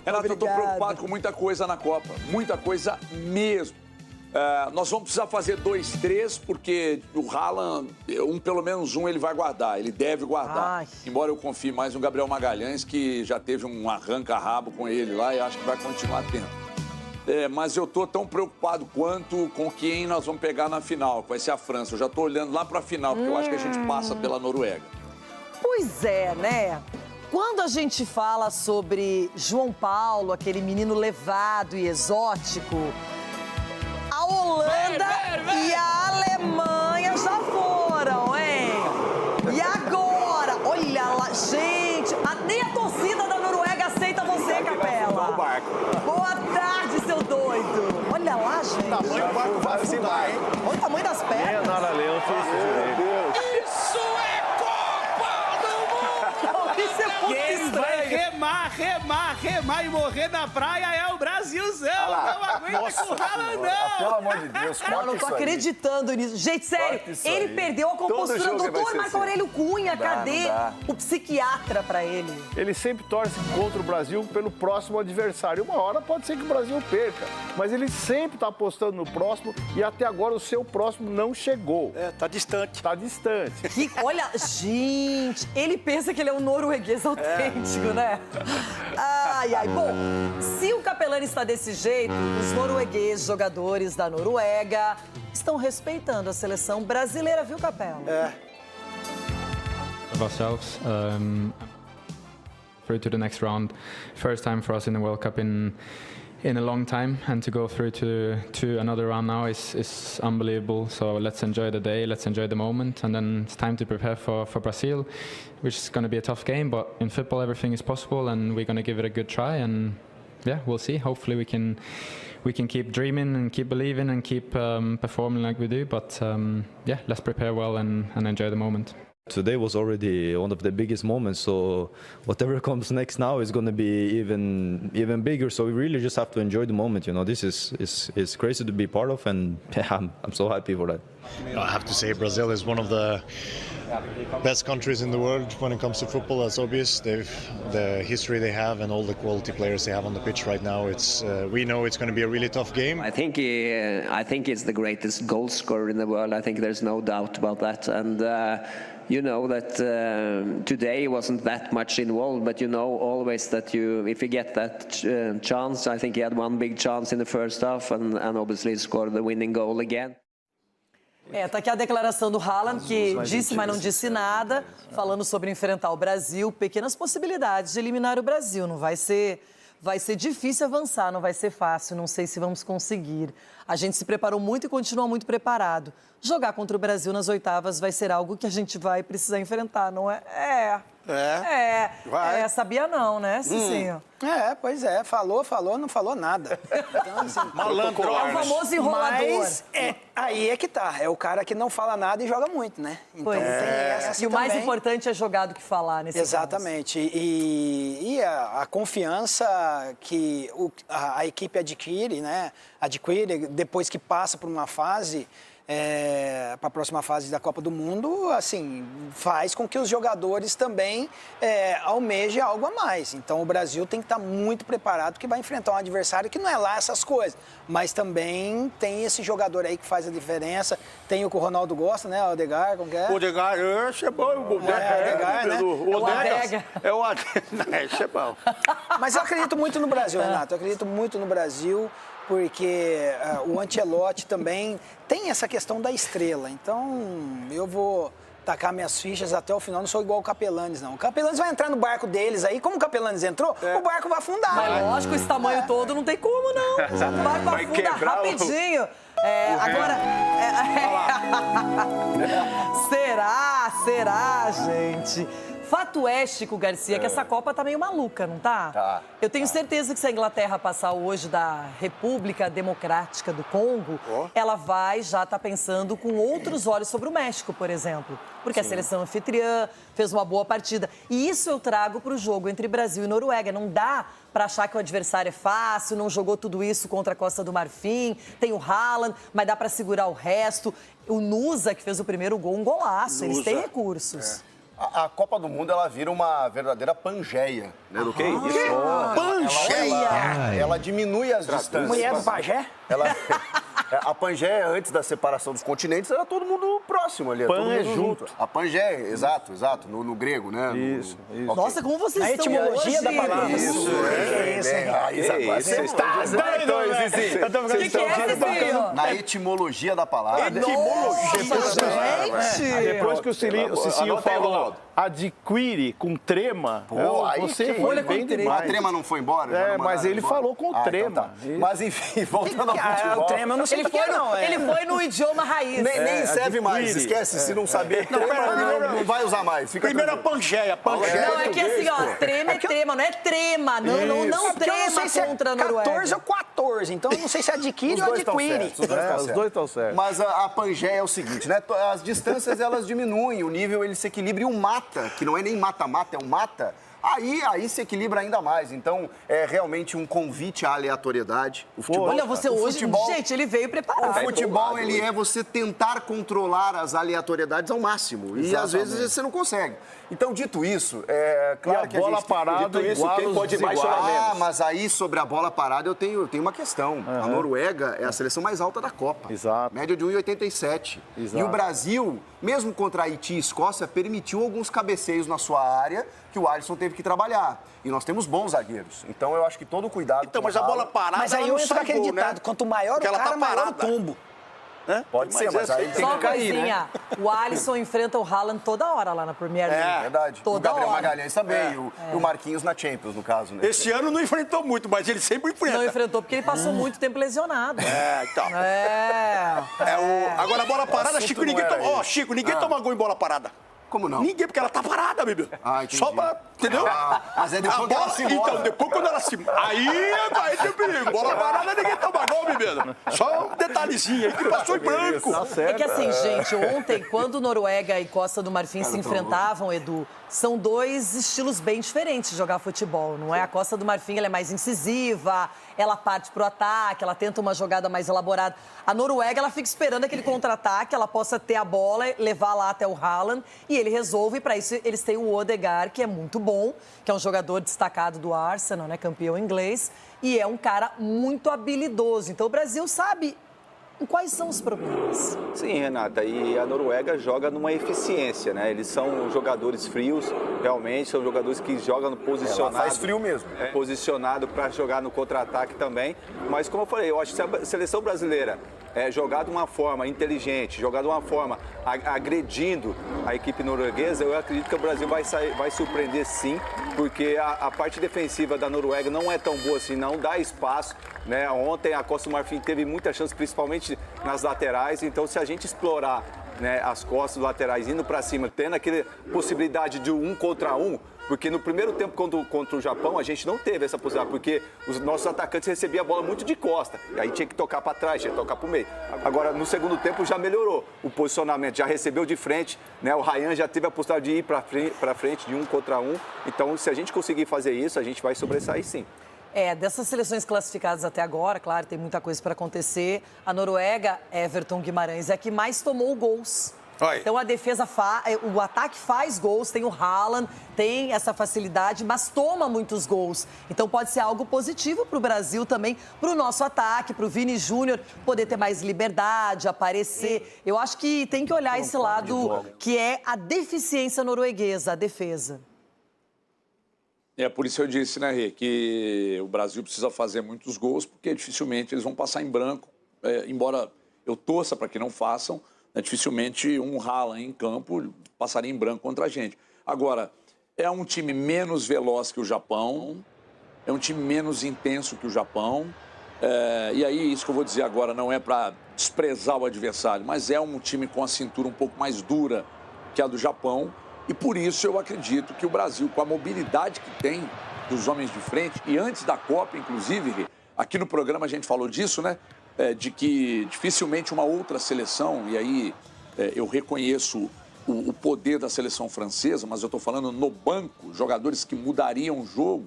Renato, eu estou preocupado com muita coisa na Copa. Muita coisa mesmo. Nós vamos precisar fazer 2, 3, porque o Haaland, pelo menos um, ele vai guardar. Ele deve guardar. Embora eu confie mais no Gabriel Magalhães, que já teve um arranca-rabo com ele lá e acho que vai continuar tendo. Mas eu estou tão preocupado quanto com quem nós vamos pegar na final, que vai ser a França. Eu já estou olhando lá para a final, porque eu acho que a gente passa pela Noruega. Pois é, né? Quando a gente fala sobre João Paulo, aquele menino levado e exótico, a Holanda e a Alemanha já foram, hein? E agora? Olha lá, gente, nem a torcida da Noruega aceita você, Capela. Boa tarde, seu doido. Olha lá, gente. O tamanho do barco vai afundar, hein? Olha o tamanho das pernas. Isso é Isso é muito estranho. remar e morrer na praia é o Brasilzão. Não aguenta com o Haaland, não. Pelo amor de Deus, Eu não tô acreditando nisso. Gente, sério, ele perdeu a compostura. Doutor Marco Aurélio Cunha, cadê o psiquiatra pra ele? Ele sempre torce contra o Brasil pelo próximo adversário. Uma hora pode ser que o Brasil perca, mas ele sempre está apostando no próximo e até agora o seu próximo não chegou. Tá distante. Tá distante. Olha, gente, ele pensa que ele é um norueguês autêntico, né? Ai, ai. Bom, se o Capelani está desse jeito, os noruegueses, jogadores da Noruega, estão respeitando a seleção brasileira, viu, Capela? Of ourselves, through to the next round. First time for us in the World Cup in a long time, and to go through to another round now is unbelievable. So let's enjoy the day, let's enjoy the moment, and then it's time to prepare for Brazil, which is going to be a tough game, but in football everything is possible, and we're going to give it a good try, and yeah, we'll see. Hopefully we can keep dreaming and keep believing and keep performing like we do, but yeah, let's prepare well and enjoy the moment. Today was already one of the biggest moments, so whatever comes next now is going to be even bigger. So we really just have to enjoy the moment. You know, this is crazy to be part of, and yeah, I'm so happy for that. I have to say Brazil is one of the best countries in the world when it comes to football. That's obvious. The history they have and all the quality players they have on the pitch right now. We know it's going to be a really tough game. I think it's the greatest goal scorer in the world. I think there's no doubt about that. And you know that today he wasn't that much involved, but you know always that if you get that chance, I think he had one big chance in the first half, and obviously scored the winning goal again. Tá aqui a declaração do Haaland, que disse, mas não disse nada, falando sobre enfrentar o Brasil, pequenas possibilidades de eliminar o Brasil. Não vai ser difícil avançar, não vai ser fácil, não sei se vamos conseguir. A gente se preparou muito e continua muito preparado. Jogar contra o Brasil nas oitavas vai ser algo que a gente vai precisar enfrentar, não é? Sabia não, né, Cicinho? Pois é, falou, não falou nada. Então, assim, malandro. É o famoso enrolador. Mas aí é que tá, é o cara que não fala nada e joga muito, né? Então tem essa assim, e o mais importante é jogar do que falar nesse Exatamente. E a confiança que a equipe adquire, né? Depois que passa por uma fase, para a próxima fase da Copa do Mundo, assim, faz com que os jogadores também almejem algo a mais. Então o Brasil tem que estar muito preparado, que vai enfrentar um adversário que não é lá essas coisas, mas também tem esse jogador aí que faz a diferença. Tem o que o Ronaldo gosta, né? O Odegaard, como que é? O Odegaard, é bom. O Odegaard, né? O Adega. É o Adega. É bom. Mas eu acredito muito no Brasil, Renato. Eu acredito muito no Brasil, porque o Ancelotti também tem essa questão da estrela. Então, eu vou tacar minhas fichas até o final. Não sou igual o Capelanes, não. O Capelanes vai entrar no barco deles aí. Como o Capelanes entrou, o barco vai afundar. Mas lógico, esse tamanho todo não tem como, não. O barco afunda rapidinho. Agora... Será, gente? Fato é, Chico Garcia, que essa Copa tá meio maluca, não tá? Tá. Eu tenho certeza que se a Inglaterra passar hoje da República Democrática do Congo, ela vai já estar pensando com outros olhos sobre o México, por exemplo. Porque a seleção anfitriã fez uma boa partida. E isso eu trago para o jogo entre Brasil e Noruega. Não dá para achar que o adversário é fácil, não jogou tudo isso contra a Costa do Marfim, tem o Haaland, mas dá para segurar o resto. O Nusa, que fez o primeiro gol, um golaço. Eles têm recursos. A Copa do Mundo, ela vira uma verdadeira pangeia, né? Do que isso? Pangeia! Ela diminui as distâncias. Mulher do pajé? A Pangeia, antes da separação dos continentes, era todo mundo próximo ali. Pan todo mundo é junto. A Pangeia, exato, no grego, né? Isso. Nossa, como vocês estão etimologia hoje? da palavra. Isso, Você está doido, O que é, Cicinho? Na etimologia da palavra. Gente! Depois que o Cicinho falou adquire com trema, você foi bem demais. A trema não foi embora? Mas ele falou com trema. Então tá. Mas enfim, voltando ao futebol. O trema eu não sei Ele foi no idioma raiz. Nem serve mais, esquece. Se não saber trema, não vai usar mais. Primeiro a Pangeia. Não, é que assim, ó, trema é trema, não é trema. Não trema contra a Noruega. 14 ou 14, então eu não sei se adquire ou adquire. Os dois estão certos. Mas a Pangeia é o seguinte, né? As distâncias, elas diminuem, o nível, ele se equilibra e o mata, que não é nem mata-mata, é um mata, Aí se equilibra ainda mais. Então, é realmente um convite à aleatoriedade. O futebol, Olha, você hoje... Gente, ele veio preparado. O futebol, ele é você tentar controlar as aleatoriedades ao máximo. E, às vezes, você não consegue. Então, dito isso, claro que a bola parada igual quem pode mais ou menos. Mas aí, sobre a bola parada, eu tenho uma questão. A Noruega é a seleção mais alta da Copa. Exato. Média de 1,87. E o Brasil, mesmo contra Haiti e Escócia, permitiu alguns cabeceios na sua área que o Alisson teve que trabalhar. E nós temos bons zagueiros. Então, eu acho que todo cuidado... Então, mas a bola parada... Mas aí eu entro naquele ditado, quanto maior o cara, maior o tombo. Pode ser, mas aí tem que cair, né? O Alisson enfrenta o Haaland toda hora lá na Premier League. É verdade. Toda o Gabriel hora. Magalhães também. E o Marquinhos na Champions, no caso, né? Esse ano não enfrentou muito, mas ele sempre enfrenta. Não enfrentou porque ele passou muito tempo lesionado. Então. Agora, a bola parada, Chico, ninguém toma... Chico, ninguém toma gol em bola parada. Como não? Ninguém, porque ela tá parada, bebê. Só pra... Entendeu? Mas é depois que ela se move. Então, depois quando ela se... Aí tem perigo. Bola parada, ninguém toma gol, bebê. Só um detalhezinho aí que passou em branco. É que assim, gente, ontem, quando Noruega e Costa do Marfim se enfrentavam, Edu, são dois estilos bem diferentes de jogar futebol, não é? A Costa do Marfim, ela é mais incisiva, ela parte pro ataque, ela tenta uma jogada mais elaborada. A Noruega, ela fica esperando aquele contra-ataque, ela possa ter a bola, levar lá até o Haaland e ele resolve. E para isso eles têm o Odegaard, que é muito bom, que é um jogador destacado do Arsenal, né? Campeão inglês, e é um cara muito habilidoso. Então o Brasil sabe quais são os problemas. Sim, Renata, e a Noruega joga numa eficiência, né? Eles são jogadores frios, realmente, são jogadores que jogam no posicionado. Faz frio mesmo. Posicionado para jogar no contra-ataque também. Mas, como eu falei, eu acho que se a seleção brasileira jogar de uma forma inteligente, jogar de uma forma agredindo a equipe norueguesa, eu acredito que o Brasil vai surpreender sim, porque a parte defensiva da Noruega não é tão boa assim, não dá espaço, né? Ontem a Costa do Marfim teve muita chance, principalmente nas laterais, então se a gente explorar, né, as costas dos laterais indo para cima, tendo aquela possibilidade de 1 contra 1, porque no primeiro tempo contra o Japão a gente não teve essa possibilidade, porque os nossos atacantes recebiam a bola muito de costa, e aí tinha que tocar para trás, tinha que tocar para o meio. Agora, no segundo tempo já melhorou o posicionamento, já recebeu de frente, né? O Ryan já teve a possibilidade de ir para frente de 1 contra 1, então se a gente conseguir fazer isso, a gente vai sobressair sim. Dessas seleções classificadas até agora, claro, tem muita coisa para acontecer. A Noruega, Everton Guimarães, é a que mais tomou gols. Oi. Então a defesa o ataque faz gols, tem o Haaland, tem essa facilidade, mas toma muitos gols. Então pode ser algo positivo para o Brasil também, para o nosso ataque, para o Vini Júnior poder ter mais liberdade, aparecer. Eu acho que tem que olhar esse lado que é a deficiência norueguesa, a defesa. Por isso eu disse, né, Rê, que o Brasil precisa fazer muitos gols, porque dificilmente eles vão passar em branco, embora eu torça para que não façam, né, dificilmente um Haaland em campo passaria em branco contra a gente. Agora, é um time menos veloz que o Japão, é um time menos intenso que o Japão, e aí isso que eu vou dizer agora não é para desprezar o adversário, mas é um time com a cintura um pouco mais dura que a do Japão, e por isso eu acredito que o Brasil, com a mobilidade que tem dos homens de frente, e antes da Copa, inclusive, aqui no programa a gente falou disso, né? De que dificilmente uma outra seleção, e aí eu reconheço o poder da seleção francesa, mas eu estou falando no banco, jogadores que mudariam o jogo.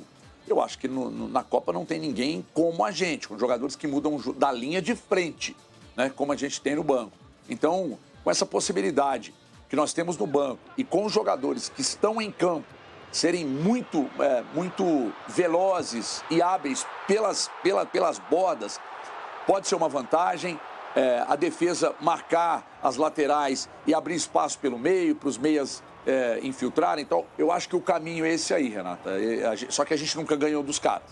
Eu acho que na Copa não tem ninguém como a gente, com jogadores que mudam da linha de frente, né? Como a gente tem no banco. Então, com essa possibilidade que nós temos no banco e com os jogadores que estão em campo serem muito velozes e hábeis pelas bordas, pode ser uma vantagem. A defesa marcar as laterais e abrir espaço pelo meio, para os meias infiltrarem. Então, eu acho que o caminho é esse aí, Renata. Só que a gente nunca ganhou dos caras.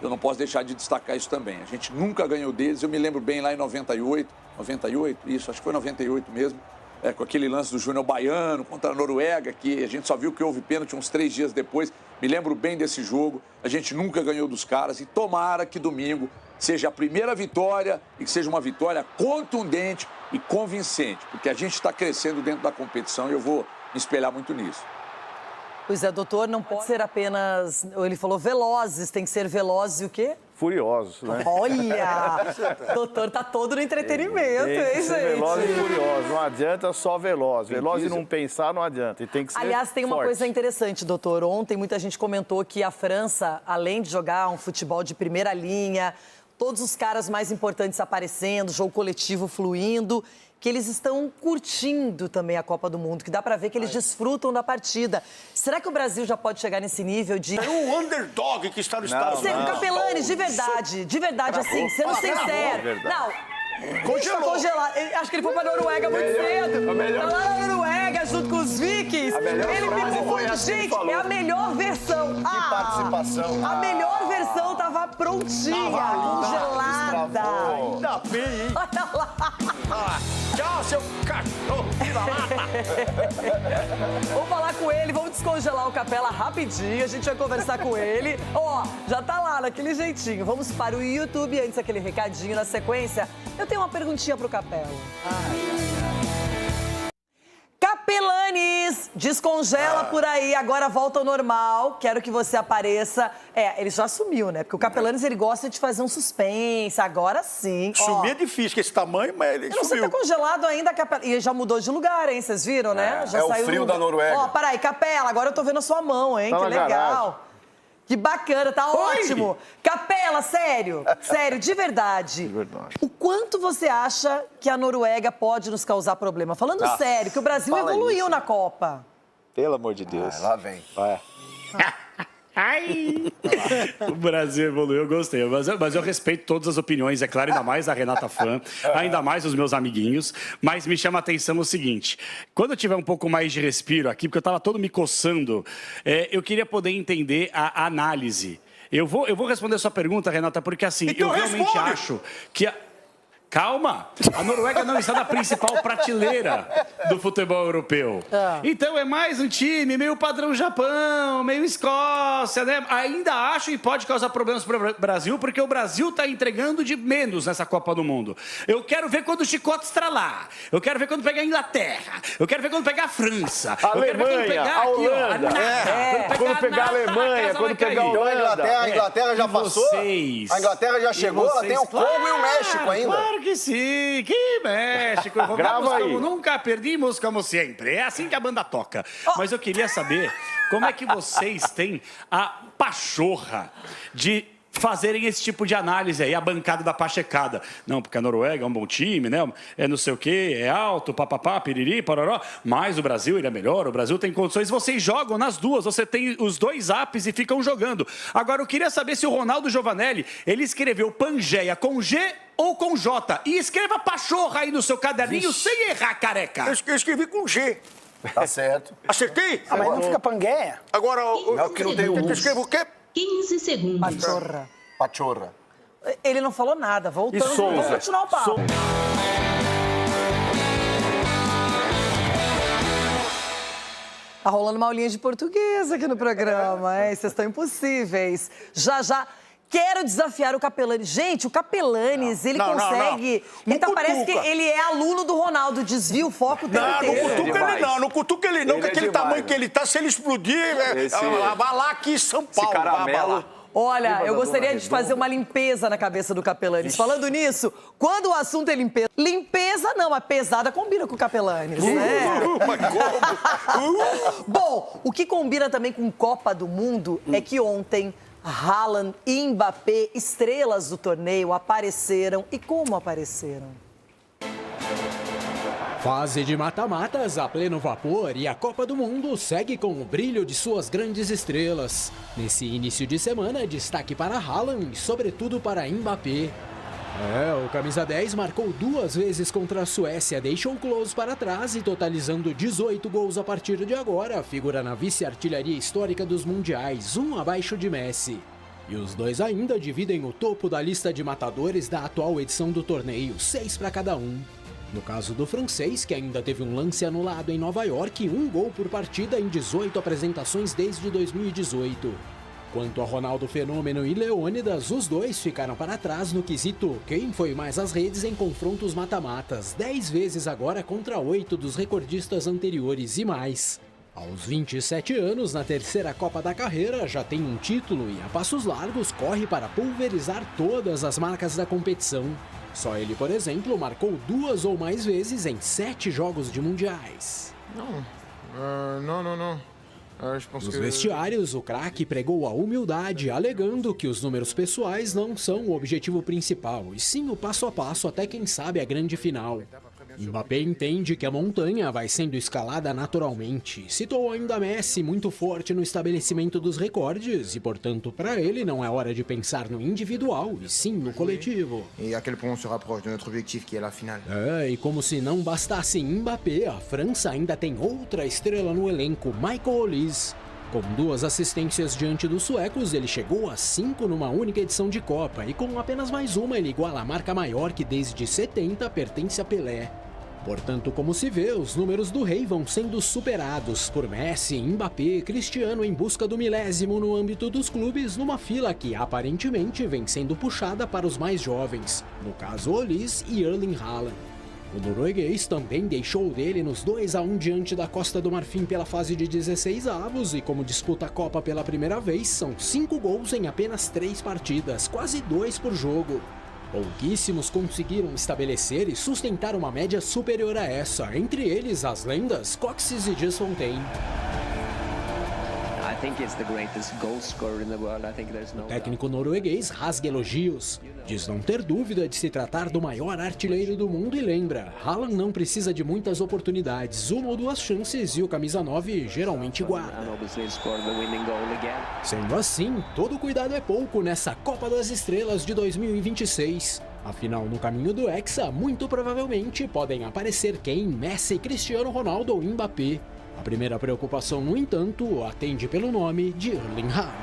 Eu não posso deixar de destacar isso também. A gente nunca ganhou deles. Eu me lembro bem lá em 98, isso, acho que foi 98 mesmo, com aquele lance do Júnior Baiano contra a Noruega, que a gente só viu que houve pênalti uns 3 dias depois. Me lembro bem desse jogo. A gente nunca ganhou dos caras e tomara que domingo seja a primeira vitória e que seja uma vitória contundente e convincente, porque a gente está crescendo dentro da competição e eu vou me espelhar muito nisso. Pois é, doutor, não pode ser apenas, ele falou velozes, tem que ser velozes e o quê? Furiosos, né? Olha, doutor tá todo no entretenimento, Tem que hein, ser gente? veloz e furioso, não adianta só veloz. Veloz e não pensar não adianta, e tem que ser Aliás, tem uma forte. coisa interessante, doutor. Ontem muita gente comentou que a França, além de jogar um futebol de primeira linha, todos os caras mais importantes aparecendo, jogo coletivo fluindo, que eles estão curtindo também a Copa do Mundo, que dá pra ver que eles desfrutam da partida. Será que o Brasil já pode chegar nesse nível de... É um underdog que está no Estados Unidos. Capelani, de verdade, assim, sendo sincero. Não. Congelou. Congelado. Acho que ele foi pra Noruega muito cedo. Tá lá na Noruega, junto com os Vikings. Ele ficou gente, é a melhor versão. Que participação. A melhor versão tava prontinha, congelada. Ainda bem, hein? Olha lá. Tchau, seu cachorro, filho da lata. Vamos falar com ele, vamos descongelar o Capela rapidinho, a gente vai conversar com ele. Ó, já tá lá, naquele jeitinho. Vamos para o YouTube, antes aquele recadinho na sequência. Eu tenho uma perguntinha pro Capela. Capelanes, descongela por aí, agora volta ao normal, quero que você apareça. Ele já sumiu, né? Porque o Capelanes, ele gosta de fazer um suspense, agora sim. Sumir é difícil, com esse tamanho, mas ele Eu não sei se sumiu. tá congelado ainda, Capela. E já mudou de lugar, hein? Vocês viram, né? Já é o saiu frio do da lugar. Noruega. Ó, para aí, Capela, agora eu tô vendo a sua mão, hein? Tá Que na legal. garagem. Que bacana, tá ótimo. Capela, sério, de verdade. De verdade. O quanto você acha que a Noruega pode nos causar problema? Falando sério, que o Brasil fala evoluiu isso. na Copa. Pelo amor de Deus. Lá vem. Ai! O Brasil evoluiu, eu gostei. Mas eu respeito todas as opiniões, é claro, ainda mais a Renata Fã, ainda mais os meus amiguinhos. Mas me chama a atenção o seguinte: quando eu tiver um pouco mais de respiro aqui, porque eu estava todo me coçando, eu queria poder entender a análise. Eu vou responder a sua pergunta, Renata, porque assim, Então eu realmente responde. acho que. Calma! A Noruega não está na principal prateleira do futebol europeu. Então é mais um time meio padrão Japão, meio Escócia, né? Ainda acho e pode causar problemas para o Brasil, porque o Brasil está entregando de menos nessa Copa do Mundo. Eu quero ver quando o chicote estralar. Eu quero ver quando pegar a Inglaterra. Eu quero ver quando pegar a França. A Eu quero ver quando Alemanha, pegar a aqui, ó, Holanda. Quando pegar a Alemanha, casa quando vai pegar a cair. Holanda. A Inglaterra já E passou? vocês? A Inglaterra já E chegou? Ela tem o vocês? Congo e o México ainda. Claro que sim, que México. Grava Jogamos aí. como nunca, perdimos como sempre. É assim que a banda toca. Mas eu queria saber como é que vocês têm a pachorra de fazerem esse tipo de análise aí, a bancada da pachecada. Não, porque a Noruega é um bom time, né? É não sei o quê, é alto, papapá, piriri, pororó. Mas o Brasil, ele é melhor, o Brasil tem condições. Vocês jogam nas duas, você tem os dois apps e ficam jogando. Agora, eu queria saber se o Ronaldo Giovanelli, ele escreveu Pangeia com G ou com J. E escreva pachorra aí no seu caderninho sem errar, careca. Eu escrevi com G. Tá certo. Acertei? Mas não fica Pangueia? Agora, É o que não tem o eu escrevo o quê? 15 segundos. Pachorra. Pachorra. Ele não falou nada, voltando, E Souza? vamos continuar o papo. Tá rolando uma aulinha de português aqui no programa, hein? Vocês estão impossíveis. Já, quero desafiar o Capelanes. Gente, o Capelanes, ele consegue... Não Ele parece que cutuca. ele é aluno do Ronaldo, desvia o foco o tempo Não, não inteiro. cutuca ele não, não cutuca ele não, Ele que é aquele demais, tamanho que né? ele tá, se ele explodir, vai lá aqui em São Paulo, vai caramelo. lá. Olha, eu gostaria de fazer uma limpeza na cabeça do Capelanes. Falando nisso, quando o assunto é limpeza... Limpeza não, mas pesada combina com o Capelanes, né? Bom, o que combina também com Copa do Mundo é que ontem Haaland e Mbappé, estrelas do torneio, apareceram. E como apareceram? Fase de mata-matas a pleno vapor e a Copa do Mundo segue com o brilho de suas grandes estrelas. Nesse início de semana, destaque para Haaland e sobretudo para Mbappé. O camisa 10 marcou 2 vezes contra a Suécia, deixou o close para trás e totalizando 18 gols a partir de agora, figura na vice-artilharia histórica dos mundiais, um abaixo de Messi. E os dois ainda dividem o topo da lista de matadores da atual edição do torneio, 6 para cada um. No caso do francês, que ainda teve um lance anulado em Nova York, 1 gol por partida em 18 apresentações desde 2018. Quanto a Ronaldo Fenômeno e Leônidas, os dois ficaram para trás no quesito quem foi mais às redes em confrontos mata-matas, 10 vezes agora contra 8 dos recordistas anteriores e mais. Aos 27 anos, na terceira Copa da carreira, já tem um título e a passos largos corre para pulverizar todas as marcas da competição. Só ele, por exemplo, marcou 2 ou mais vezes em 7 jogos de mundiais. Não. Nos vestiários, o craque pregou a humildade, alegando que os números pessoais não são o objetivo principal, e sim o passo a passo até quem sabe a grande final. Mbappé entende que a montanha vai sendo escalada naturalmente. Citou ainda Messi muito forte no estabelecimento dos recordes e, portanto, para ele não é hora de pensar no individual, e sim no coletivo. E a quel point on se rapproche de notre objectif, que é a final. E como se não bastasse Mbappé, a França ainda tem outra estrela no elenco, Michael Olise. Com 2 assistências diante dos suecos, ele chegou a 5 numa única edição de Copa, e com apenas mais uma ele iguala a marca maior que desde 70 pertence a Pelé. Portanto, como se vê, os números do rei vão sendo superados por Messi, Mbappé, Cristiano em busca do 1000º no âmbito dos clubes, numa fila que aparentemente vem sendo puxada para os mais jovens, no caso Olise e Erling Haaland. O norueguês também deixou o dele nos 2-1 diante da Costa do Marfim pela fase de 16avos e como disputa a Copa pela primeira vez, são 5 gols em apenas 3 partidas, quase 2 por jogo. Pouquíssimos conseguiram estabelecer e sustentar uma média superior a essa, entre eles as lendas Coxes e Gilles Fontaine. O técnico norueguês rasga elogios. Diz não ter dúvida de se tratar do maior artilheiro do mundo e lembra, Haaland não precisa de muitas oportunidades, 1 ou 2 chances e o camisa 9 geralmente guarda. Sendo assim, todo cuidado é pouco nessa Copa das Estrelas de 2026. Afinal, no caminho do Hexa, muito provavelmente podem aparecer Kane, Messi, Cristiano Ronaldo ou Mbappé. A primeira preocupação, no entanto, atende pelo nome de Erling Haaland.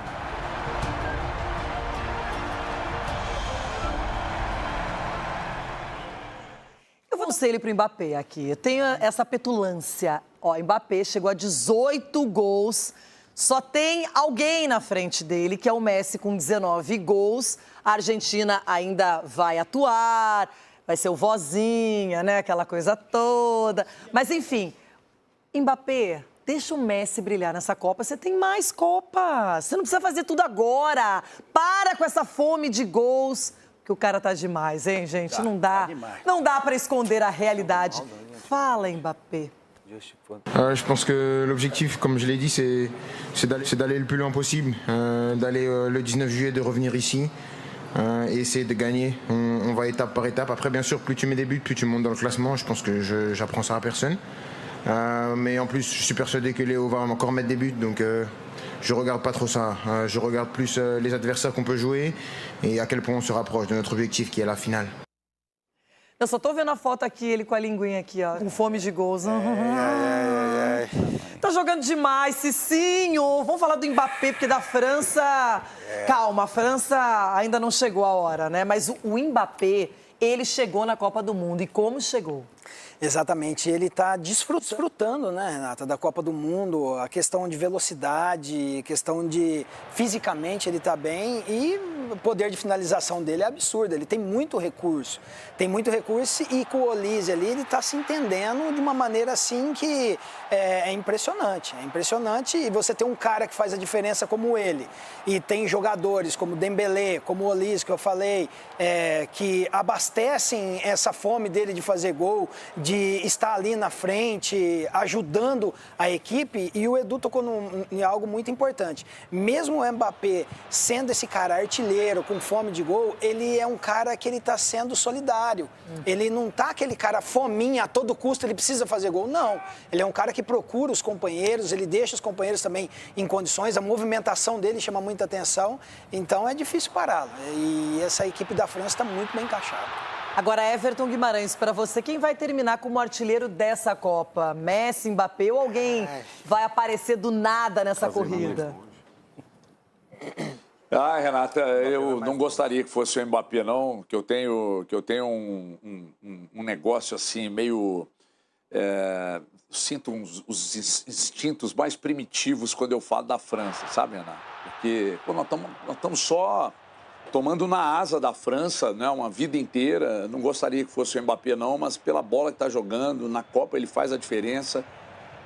Eu vou ser ele pro Mbappé aqui. Eu tenho essa petulância. Ó, Mbappé chegou a 18 gols. Só tem alguém na frente dele, que é o Messi, com 19 gols. A Argentina ainda vai atuar, vai ser o vozinha, né? Aquela coisa toda. Mas, enfim, Mbappé, deixa o Messi brilhar nessa Copa. Você tem mais Copas. Você não precisa fazer tudo agora. Para com essa fome de gols. Que o cara tá demais, hein, gente? Não dá. Não dá para esconder a realidade. Fala, Mbappé. Je pense que l'objectif, comme je l'ai dit, c'est d'aller le plus loin possible, d'aller le 19 juillet, de revenir ici et essayer de gagner. On va étape par étape. Après, bien sûr, plus tu mets des buts, plus tu montes dans le classement. Je pense que j'apprends ça à personne. Mais en plus, je suis persuadé que Léo va encore mettre des buts, donc je regarde pas trop ça. Je regarde plus les adversaires qu'on peut jouer et à quel point on se rapproche de notre objectif, qui est la finale. Eu só tô vendo a foto aqui, ele com a linguinha aqui, ó, com fome de gols. Tá jogando demais, Cicinho. Vamos falar do Mbappé, porque da França... Calma, a França ainda não chegou a hora, né? Mas o Mbappé, ele chegou na Copa do Mundo. E como chegou? Exatamente, ele está desfrutando, né, Renata, da Copa do Mundo, a questão de velocidade, questão de fisicamente ele está bem e o poder de finalização dele é absurdo, ele tem muito recurso e com o Olise ali ele está se entendendo de uma maneira assim que é impressionante e você tem um cara que faz a diferença como ele e tem jogadores como Dembélé, como o Olise que eu falei, que abastecem essa fome dele de fazer gol, de estar ali na frente, ajudando a equipe, e o Edu tocou em algo muito importante. Mesmo o Mbappé sendo esse cara artilheiro, com fome de gol, ele é um cara que ele está sendo solidário. Ele não está aquele cara fominha, a todo custo ele precisa fazer gol, não. Ele é um cara que procura os companheiros, ele deixa os companheiros também em condições, a movimentação dele chama muita atenção, então é difícil pará-lo. E essa equipe da França está muito bem encaixada. Agora, Everton Guimarães, para você, quem vai terminar como artilheiro dessa Copa? Messi, Mbappé ou alguém vai aparecer do nada nessa corrida? Renata, eu não gostaria que fosse o Mbappé, não, que eu tenho um negócio assim, meio... sinto os instintos mais primitivos quando eu falo da França, sabe, Renata? Porque nós estamos só... tomando na asa da França, né, uma vida inteira. Não gostaria que fosse o Mbappé, não, mas pela bola que está jogando, na Copa ele faz a diferença.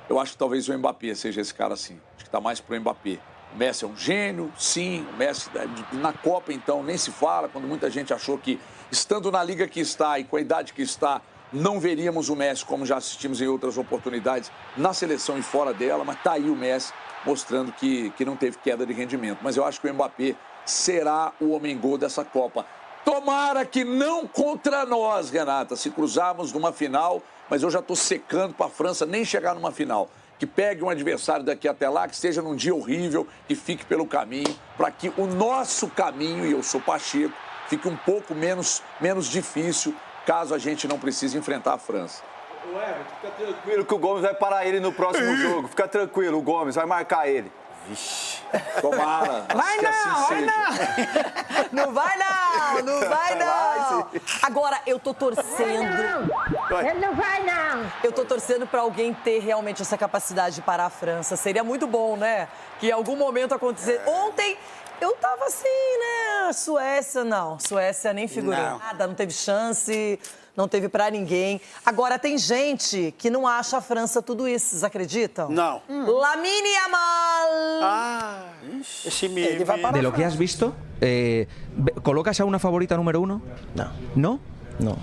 eu acho que talvez o Mbappé seja esse cara assim. Acho que está mais pro Mbappé. O Messi é um gênio, sim. O Messi na Copa, então, nem se fala. Quando muita gente achou que, estando na liga que está e com a idade que está, não veríamos o Messi, como já assistimos em outras oportunidades, na seleção e fora dela. Mas está aí o Messi mostrando que não teve queda de rendimento. Mas eu acho que o Mbappé será o homem-gol dessa Copa. Tomara que não contra nós, Renata, se cruzarmos numa final, mas eu já estou secando para a França nem chegar numa final. Que pegue um adversário daqui até lá, que esteja num dia horrível, que fique pelo caminho, para que o nosso caminho, e eu sou Pacheco, fique um pouco menos difícil, caso a gente não precise enfrentar a França. O Everton, fica tranquilo que o Gomes vai parar ele no próximo jogo. Fica tranquilo, o Gomes vai marcar ele. Vixe. Tomara. Vai não, assim vai não. Não vai não, não vai não. Agora, eu tô torcendo. Ele não vai não. Eu tô torcendo pra alguém ter realmente essa capacidade de parar a França. Seria muito bom, né? Que em algum momento acontecer. Ontem eu tava assim, né? Suécia, não. Suécia nem figurou nada, não teve chance. Não teve pra ninguém. Agora, tem gente que não acha a França tudo isso. Vocês acreditam? Não. Lamine Yamal. Esse menino. De lo que has visto, ¿colocas a una favorita número 1? No. ¿No? No.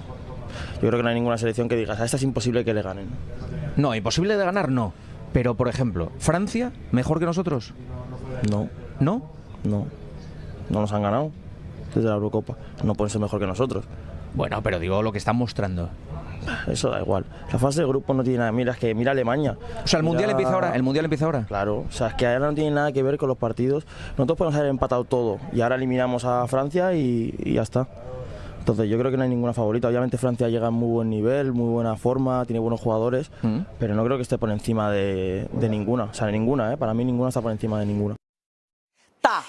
Yo creo que no hay ninguna selección que digas, a esta es imposible que le ganen. No, imposible de ganar no. Pero, por ejemplo, ¿Francia mejor que nosotros? No. ¿No? No. No nos han ganado desde la Eurocopa. No pueden ser mejor que nosotros. Bueno, pero digo lo que están mostrando. Eso da igual. La fase de grupo no tiene nada. Mira, es que mira Alemania. O sea, ¿el Mundial empieza ahora? ¿El Mundial empieza ahora? Claro. O sea, es que ahora no tiene nada que ver con los partidos. Nosotros podemos haber empatado todo y ahora eliminamos a Francia y ya está. Entonces yo creo que no hay ninguna favorita. Obviamente Francia llega en muy buen nivel, muy buena forma, tiene buenos jugadores, pero no creo que esté por encima de ninguna. O sea, de ninguna, ¿eh? Para mí ninguna está por encima de ninguna. Tá,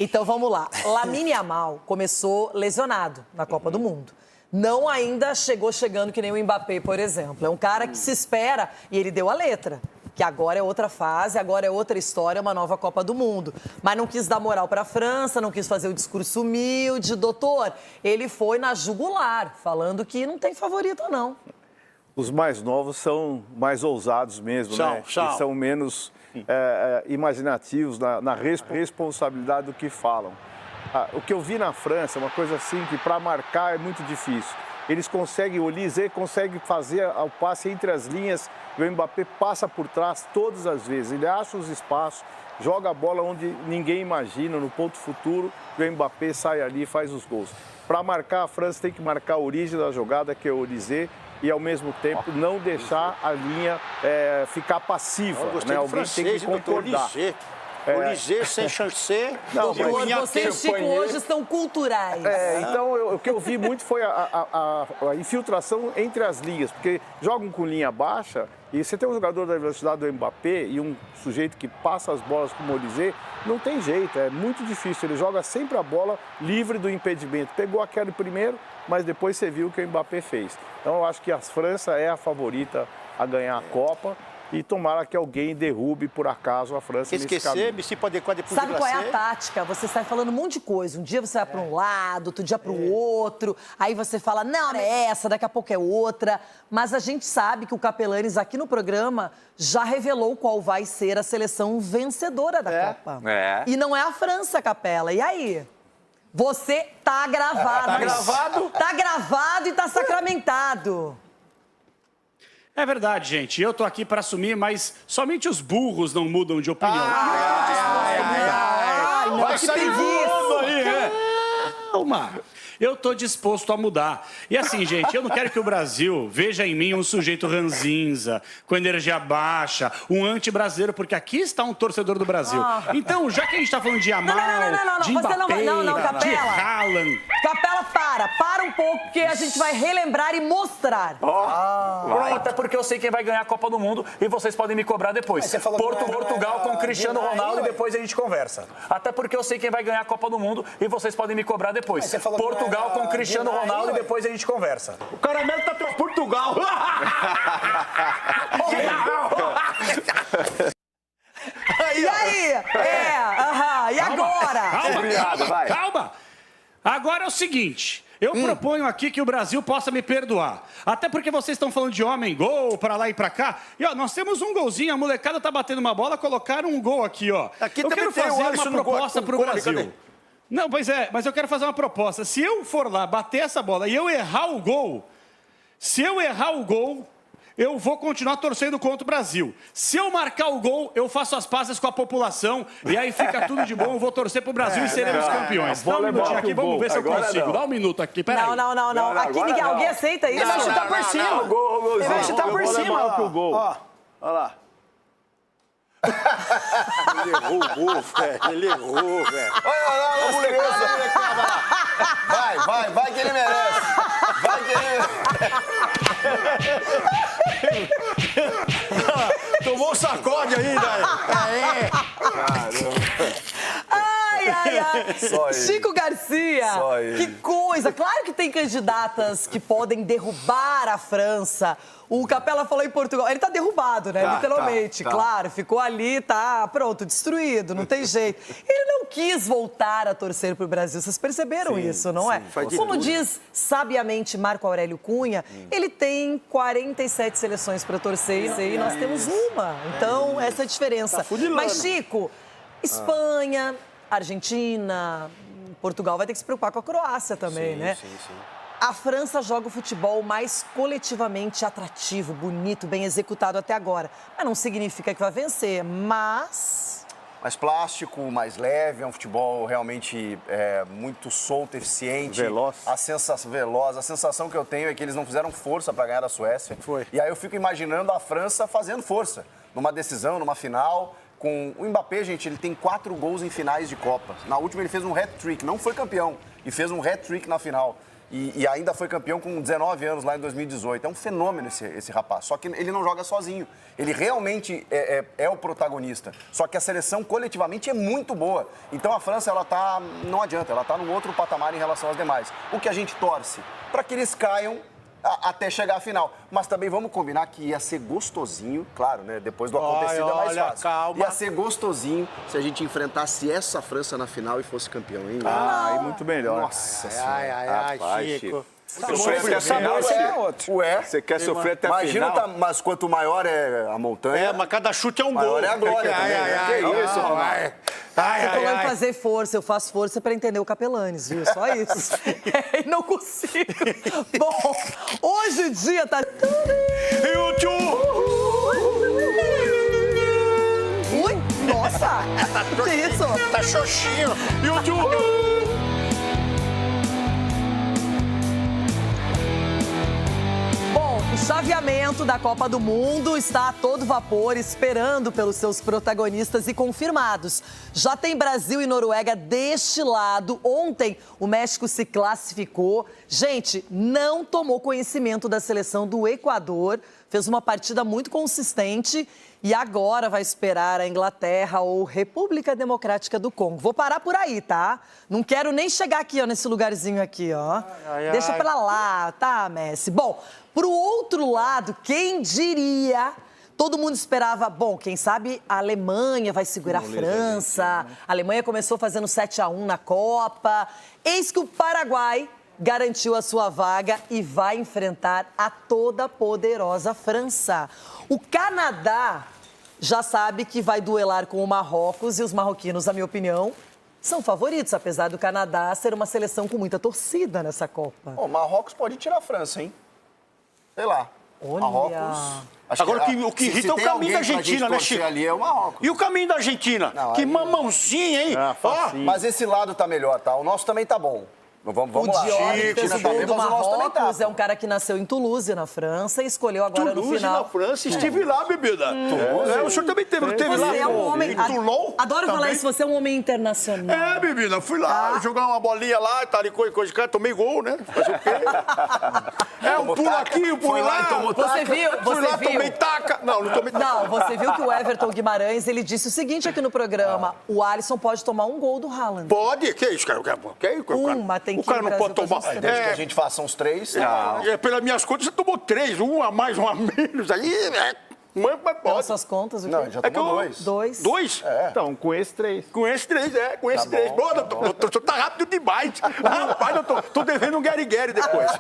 então vamos lá. Lamine Yamal começou lesionado na Copa do Mundo. Não ainda chegando que nem o Mbappé, por exemplo. É um cara que se espera, e ele deu a letra, que agora é outra fase, agora é outra história, uma nova Copa do Mundo. Mas não quis dar moral para a França, não quis fazer o discurso humilde. Doutor, ele foi na jugular, falando que não tem favorita, não. Os mais novos são mais ousados mesmo, né? E são menos imaginativos na responsabilidade do que falam. O que eu vi na França é uma coisa assim que para marcar é muito difícil. Eles conseguem, o Olise consegue fazer o passe entre as linhas, e o Mbappé passa por trás todas as vezes. Ele acha os espaços, joga a bola onde ninguém imagina, no ponto futuro, e o Mbappé sai ali e faz os gols. Para marcar a França tem que marcar a origem da jogada, que é o Olise, e ao mesmo tempo não deixar a linha ficar passiva. Né? Alguém tem que concordar. Olise, sem chance. Não, vocês, Chico, hoje são culturais. Então, o que eu vi muito foi a infiltração entre as linhas, porque jogam com linha baixa e você tem um jogador da velocidade do Mbappé e um sujeito que passa as bolas como o Olise, não tem jeito, é muito difícil. Ele joga sempre a bola livre do impedimento. Pegou aquele primeiro, mas depois você viu o que o Mbappé fez. Então, eu acho que a França é a favorita a ganhar a Copa. E tomara que alguém derrube, por acaso, a França nesse caminho. Sabe qual é a tática? Você sai falando um monte de coisa. Um dia você vai para um lado, outro dia para o outro. Aí você fala, não, é essa, daqui a pouco é outra. Mas a gente sabe que o Capelanes, aqui no programa, já revelou qual vai ser a seleção vencedora da Copa. E não é a França, Capela. E aí? Você tá gravado. Tá gravado? Tá gravado e tá sacramentado. É verdade, gente. Eu tô aqui para assumir, mas somente os burros não mudam de opinião. Vai sair voando aí, né? Calma. Eu tô disposto a mudar. E assim, gente, eu não quero que o Brasil veja em mim um sujeito ranzinza, com energia baixa, um anti-brasileiro, porque aqui está um torcedor do Brasil. Então, já que a gente tá falando de Yamal, de Mbappé, de Haaland... Capela, para um pouco, porque a gente vai relembrar e mostrar. Até porque eu sei quem vai ganhar a Copa do Mundo e vocês podem me cobrar depois. Portugal com Cristiano Ronaldo e depois a gente conversa. Até porque eu sei quem vai ganhar a Copa do Mundo e vocês podem me cobrar depois. Portugal com Cristiano Ronaldo e depois a gente conversa. O Caramelo tá com Portugal. E aí? E agora? Calma. Agora é o seguinte, Eu proponho aqui que o Brasil possa me perdoar. Até porque vocês estão falando de homem, gol, pra lá e pra cá. E, ó, nós temos um golzinho, a molecada tá batendo uma bola, colocaram um gol aqui, ó. Aqui eu também quero tem o fazer Alisson uma no gol, proposta com pro cone, Brasil. cadê? Não, pois é, mas eu quero fazer uma proposta. Se eu for lá, bater essa bola e eu errar o gol, eu vou continuar torcendo contra o Brasil. Se eu marcar o gol, eu faço as pazes com a população e aí fica tudo de bom. Eu vou torcer pro Brasil e seremos campeões. Dá um minutinho aqui, vamos ver se eu consigo. Dá um minuto aqui, peraí. Não. Aqui alguém aceita isso. Ele vai chutar por cima. Ele vai chutar por cima. Olha lá. Ele errou o gol, velho. Ele errou, velho. Olha lá, molecada. Vai que ele merece. Vai que ele Tomou um sacode ainda. Ai. Só ele. Chico Garcia, Só ele. que coisa. Claro que tem candidatas que podem derrubar a França. O Capela falou em Portugal. Ele tá derrubado, né? Literalmente. tá. Claro, ficou ali, tá pronto, destruído, não tem jeito. Ele não quis voltar a torcer pro Brasil. Vocês perceberam isso, não é? Como diz sabiamente Marco Aurélio Cunha, ele tem 47 seleções para torcer e nós temos uma. Então, essa é a diferença. Mas, Chico, Espanha, Argentina, Portugal vai ter que se preocupar com a Croácia também, né? Sim. A França joga o futebol mais coletivamente atrativo, bonito, bem executado até agora. Mas não significa que vai vencer, mas... Mais plástico, mais leve, é um futebol realmente muito solto, eficiente. Veloz. A sensação que eu tenho é que eles não fizeram força para ganhar da Suécia. Foi. E aí eu fico imaginando a França fazendo força. Numa decisão, numa final... Com o Mbappé, gente, ele tem 4 gols em finais de Copa. Na última ele fez um hat-trick, não foi campeão, e fez um hat-trick na final. E ainda foi campeão com 19 anos lá em 2018. É um fenômeno esse rapaz, só que ele não joga sozinho. Ele realmente é o protagonista. Só que a seleção coletivamente é muito boa. Então a França, não adianta, ela está num outro patamar em relação às demais. O que a gente torce? Para que eles caiam até chegar à final. Mas também vamos combinar que ia ser gostosinho, claro, né? Depois do acontecido é mais fácil. Calma. Ia ser gostosinho se a gente enfrentasse essa França na final e fosse campeão, hein? Aí muito melhor. Nossa Senhora. Rapaz, Chico. Você quer sofrer até a Imagina, final? mas quanto maior é a montanha... mas cada chute é um maior gol. é a glória também. Que isso, Ronaldo? Eu tô lá fazer força, eu faço força pra entender o Capelanes, viu? Só isso. E não consigo. Bom, hoje o dia tá... Ui, nossa! Que isso? Tá xoxinho. O chaveamento da Copa do Mundo está a todo vapor, esperando pelos seus protagonistas e confirmados. Já tem Brasil e Noruega deste lado. Ontem, o México se classificou. Gente, não tomou conhecimento da seleção do Equador. Fez uma partida muito consistente e agora vai esperar a Inglaterra ou República Democrática do Congo. Vou parar por aí, tá? Não quero nem chegar aqui, ó, nesse lugarzinho aqui, ó. Deixa pra lá, tá, Messi? Bom, pro outro lado, quem diria? Todo mundo esperava, bom, quem sabe a Alemanha vai segurar a França. A Alemanha começou fazendo 7-1 na Copa. Eis que o Paraguai garantiu a sua vaga e vai enfrentar a toda poderosa França. O Canadá já sabe que vai duelar com o Marrocos e os marroquinos, na minha opinião, são favoritos, apesar do Canadá ser uma seleção com muita torcida nessa Copa. O Marrocos pode tirar a França, hein? Sei lá. Olha. Marrocos... Agora, o que irrita é o caminho da Argentina, né, Chico? Ali é o Marrocos. E o caminho da Argentina? Não, que aí... mamãozinha, hein? Mas esse lado tá melhor, tá? O nosso também tá bom. Vamos o lá. Dior, que fez o gol do Marrocos, é um cara que nasceu em Toulouse, na França, e escolheu agora no final... Toulouse, na França, estive lá, bebida. O senhor também teve lá. Você é um homem... Adoro falar isso, você é um homem internacional. É, bebida, fui lá jogar uma bolinha lá, tal e coisa de cara, tomei gol, né? Fazer o quê? Um pulo aqui, um pulo lá. Você viu? Fui lá, tomei taca. Não tomei taca. Não, você viu que o Everton Guimarães, ele disse o seguinte aqui no programa, o Alisson pode tomar um gol do Haaland. Pode? Que isso, cara? Mas tem que o cara não pode tomar. Desde que a gente faça uns 3. Pelas minhas contas, você tomou 3. Um a mais, um a menos. Aí, Mas pode. Pelas suas contas, o quê? Não, já tomou dois. Dois? Dois? É. Então, com esse 3. Com esse 3, com esse 3. Boa, doutor, o senhor tá rápido demais. Rapaz, doutor, tô devendo um guerigueri depois.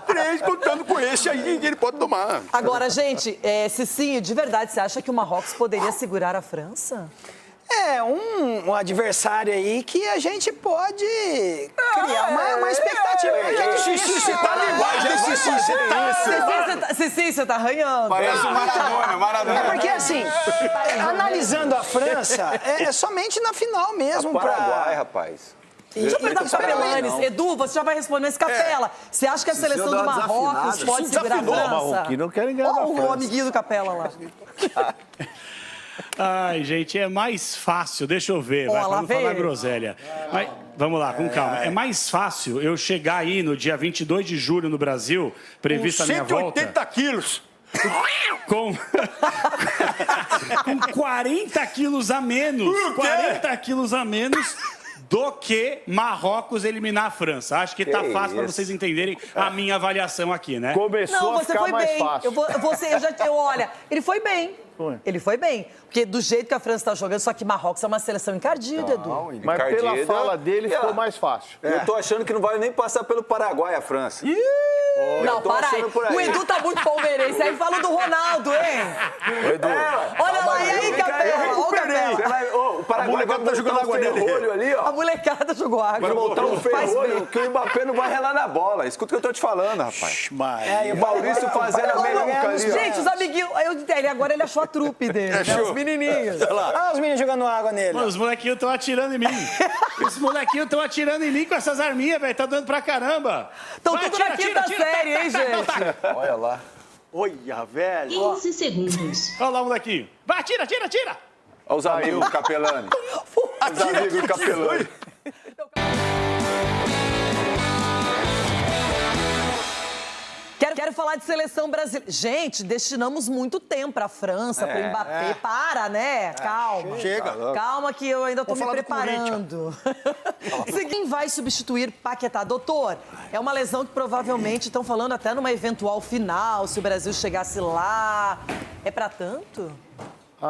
3 contando com esse aí, que ele pode tomar. Agora, gente, Cicinho, de verdade, você acha que o Marrocos poderia segurar a França? É um adversário aí que a gente pode criar uma expectativa. Cici tá demais, Cici, você tá arranhando. Parece o Maradona. É porque, assim, analisando a França, é somente na final mesmo. Paraguai, rapaz. Deixa eu perguntar pro Capelanes. Edu, você já vai responder esse Capela. Você acha que a seleção do Marrocos pode segurar a França? Não querem ganhar da França. O amiguinho do Capela lá. Ai, gente, é mais fácil, deixa eu ver, vai, vamos falar groselha. Mas, vamos lá, com calma. É mais fácil eu chegar aí no dia 22 de julho no Brasil, prevista a minha volta... 180 quilos. Com 40 quilos a menos. 40 quilos a menos do que Marrocos eliminar a França. Acho que tá fácil para vocês entenderem a minha avaliação aqui, né? Começou a ficar mais fácil. Olha, ele foi bem. Ele foi bem. Porque do jeito que a França está jogando, só que Marrocos é uma seleção encardida, Edu. Mas pela fala dele ficou mais fácil. Eu tô achando que não vai nem passar pelo Paraguai a França. Não, para aí. O Edu tá muito palmeirense. Aí fala do Ronaldo, hein? Edu. Olha lá, e aí, Capela? O Paraguai vai tá jogando água nele ali, ó. A molecada jogou água. Vai botar um ferrolho que o Mbappé não vai relar na bola. Escuta o que eu tô te falando, rapaz. O Maurício fazendo a meiuca ali, ó. Gente, os amiguinhos... Agora ele achou a trupe dele, né? Os menininhos. Ah, os meninos jogando água nele. Mano, os molequinhos estão atirando em mim. Os molequinhos estão atirando em mim com essas arminhas, velho. Tá dando pra caramba. Estão tudo na quinta série, hein, gente? Olha lá. Olha, velho. 15 segundos. Olha lá o molequinho. Vai, tira. Olha os amigos do Capelani. Os amigos do Capelani. Quero falar de seleção brasileira. Gente, destinamos muito tempo pra França, pro Mbappé. Para, né? Calma. Chega. Calma que eu ainda tô me preparando. Quem vai substituir Paquetá? Doutor, é uma lesão que provavelmente estão falando até numa eventual final, se o Brasil chegasse lá. É pra tanto?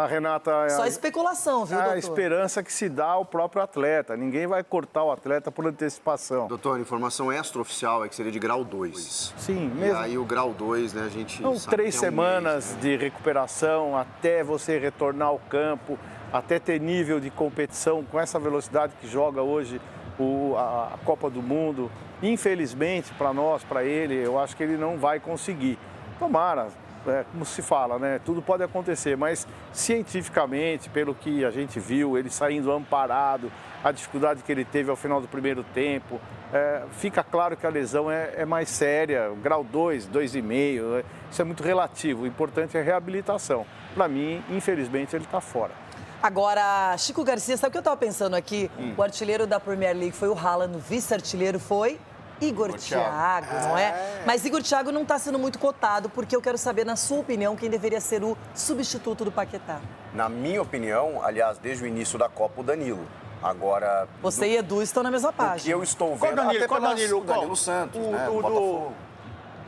Renata... Só especulação, viu, doutor? doutor? A esperança que se dá ao próprio atleta. Ninguém vai cortar o atleta por antecipação. Doutor, a informação extraoficial é que seria de grau 2. Sim, mesmo. E aí o grau 2, né, a gente São sabe 3 que é semanas mês, né? de recuperação até você retornar ao campo, até ter nível de competição com essa velocidade que joga hoje a Copa do Mundo. Infelizmente, para nós, para ele, eu acho que ele não vai conseguir. Tomara. Como se fala, né? Tudo pode acontecer, mas cientificamente, pelo que a gente viu, ele saindo amparado, a dificuldade que ele teve ao final do primeiro tempo, fica claro que a lesão é mais séria, grau 2, 2,5, isso é muito relativo, o importante é a reabilitação. Para mim, infelizmente, ele está fora. Agora, Chico Garcia, sabe o que eu estava pensando aqui? O artilheiro da Premier League foi o Haaland, o vice-artilheiro foi... Igor Thiago, não é? Mas Igor Thiago não está sendo muito cotado, porque eu quero saber, na sua opinião, quem deveria ser o substituto do Paquetá. Na minha opinião, aliás, desde o início da Copa, o Danilo. Agora... Você e Edu estão na mesma página. O que eu estou vendo... Danilo Santos, né? Do Botafogo.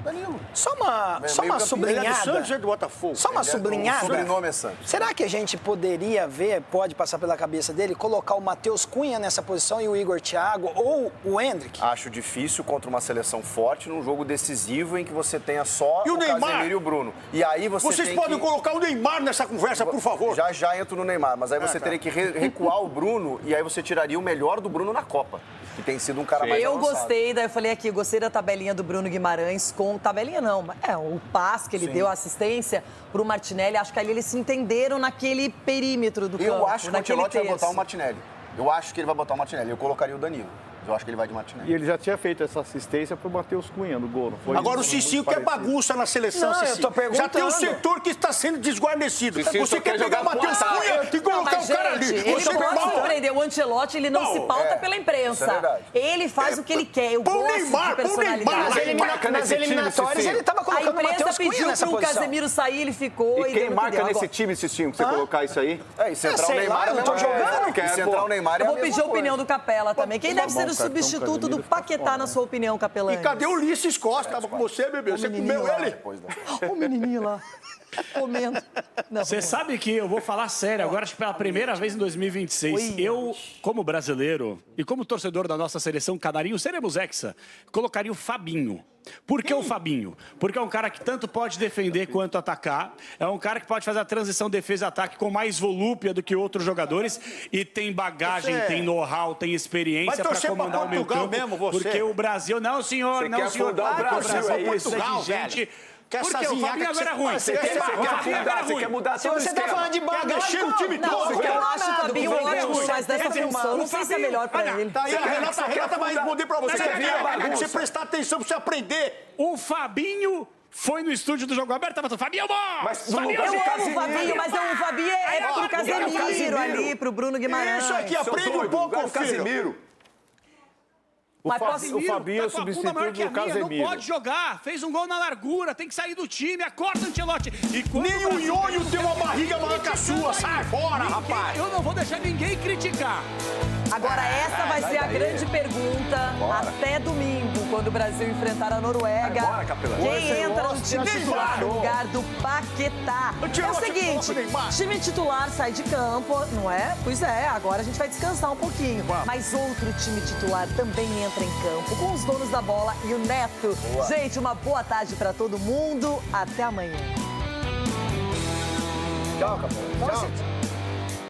Danilo. Só uma sublinhada. Ele é do Santos ou é do Botafogo? Só uma sublinhada. O sobrenome é Santos. Será que a gente poderia ver, pode passar pela cabeça dele, colocar o Matheus Cunha nessa posição e o Igor Thiago ou o Endrick? Acho difícil contra uma seleção forte num jogo decisivo em que você tenha só o Casemiro e o Bruno. E aí Vocês podem colocar o Neymar nessa conversa, por favor. Já entro no Neymar, mas aí você teria que recuar o Bruno e aí você tiraria o melhor do Bruno na Copa, que tem sido um cara mais avançado. Gostei, daí eu falei aqui, gostei da tabelinha do Bruno Guimarães com... Tabelinha não, o passe que ele deu, a assistência pro Martinelli, acho que ali eles se entenderam naquele perímetro do campo. Eu acho que o Ancelotti vai botar o Martinelli. Eu acho que ele vai botar o Martinelli. Eu colocaria o Danilo. Eu acho que ele vai de Martinelli. E ele já tinha feito essa assistência pro Matheus Cunha no gol, não foi? Agora o Cicinho quer bagunça na seleção, Cicinho. Eu tô perguntando. Já tem um setor que está sendo desguarnecido. Cicinho Você quer pegar o Matheus Cunha e colocar o cara ali. Ele Você pode surpreender. O Ancelotti, ele não se pauta pela imprensa. Ele faz o que ele quer. Eu gosto de personalidade. Nas eliminatórias, ele estava colocando o Matheus Cunha nessa posição. O Casemiro sair, ele ficou. E quem marca nesse time, Cicinho, pra você colocar isso aí? E central Neymar, eu tô jogando. Central Neymar é a Eu vou pedir a opinião do Capela também. Quem deve ser o substituto do Paquetá, na sua opinião, Capelani? E cadê o Ulisses Costa? Tava com você, bebê. Você comeu ele? O menininho lá. Comendo. Você sabe que eu vou falar sério, agora acho que pela primeira vez em 2026, eu, como brasileiro e como torcedor da nossa seleção canarinho, seremos hexa, colocaria o Fabinho. Por que o Fabinho? Porque é um cara que tanto pode defender quanto atacar, é um cara que pode fazer a transição defesa-ataque com mais volúpia do que outros jogadores e tem bagagem, tem know-how, tem experiência para comandar o meio campo. Mesmo, você. Porque o Brasil... Não, senhor, você não, quer senhor. fundar o Brasil, é isso, Portugal, gente. Porque o Fabinho agora é ruim. Você quer mudar Se você tá falando de bagagem, o time todo. Eu acho o Fabinho ótimo, mas dessa função não sei se é melhor pra ele. Tá aí, a Renata vai responder pra você. Você prestar atenção, pra você aprender. O Fabinho foi no estúdio do Jogo Aberto, tava falando, Fabinho, eu amo o Fabinho, mas o Fabinho é pro Casemiro ali, pro Bruno Guimarães. Isso aqui, aprende um pouco, o Casemiro. O Fabinho é o substituto do Casemiro. Não pode jogar, fez um gol na largura, tem que sair do time, acorda, Ancelotti. Nem o Nhonho tem uma barriga maior que a sua, sai fora, rapaz. Eu não vou deixar ninguém criticar. Agora, essa vai ser a grande pergunta até domingo, quando o Brasil enfrentar a Noruega. Quem entra no time titular no lugar do Paquetá? É o seguinte, time titular sai de campo, não é? Pois é, agora a gente vai descansar um pouquinho. Mas outro time titular também entra em campo, com os donos da bola e o Neto. Gente, uma boa tarde pra todo mundo. Até amanhã. Tchau, Capô. Tchau.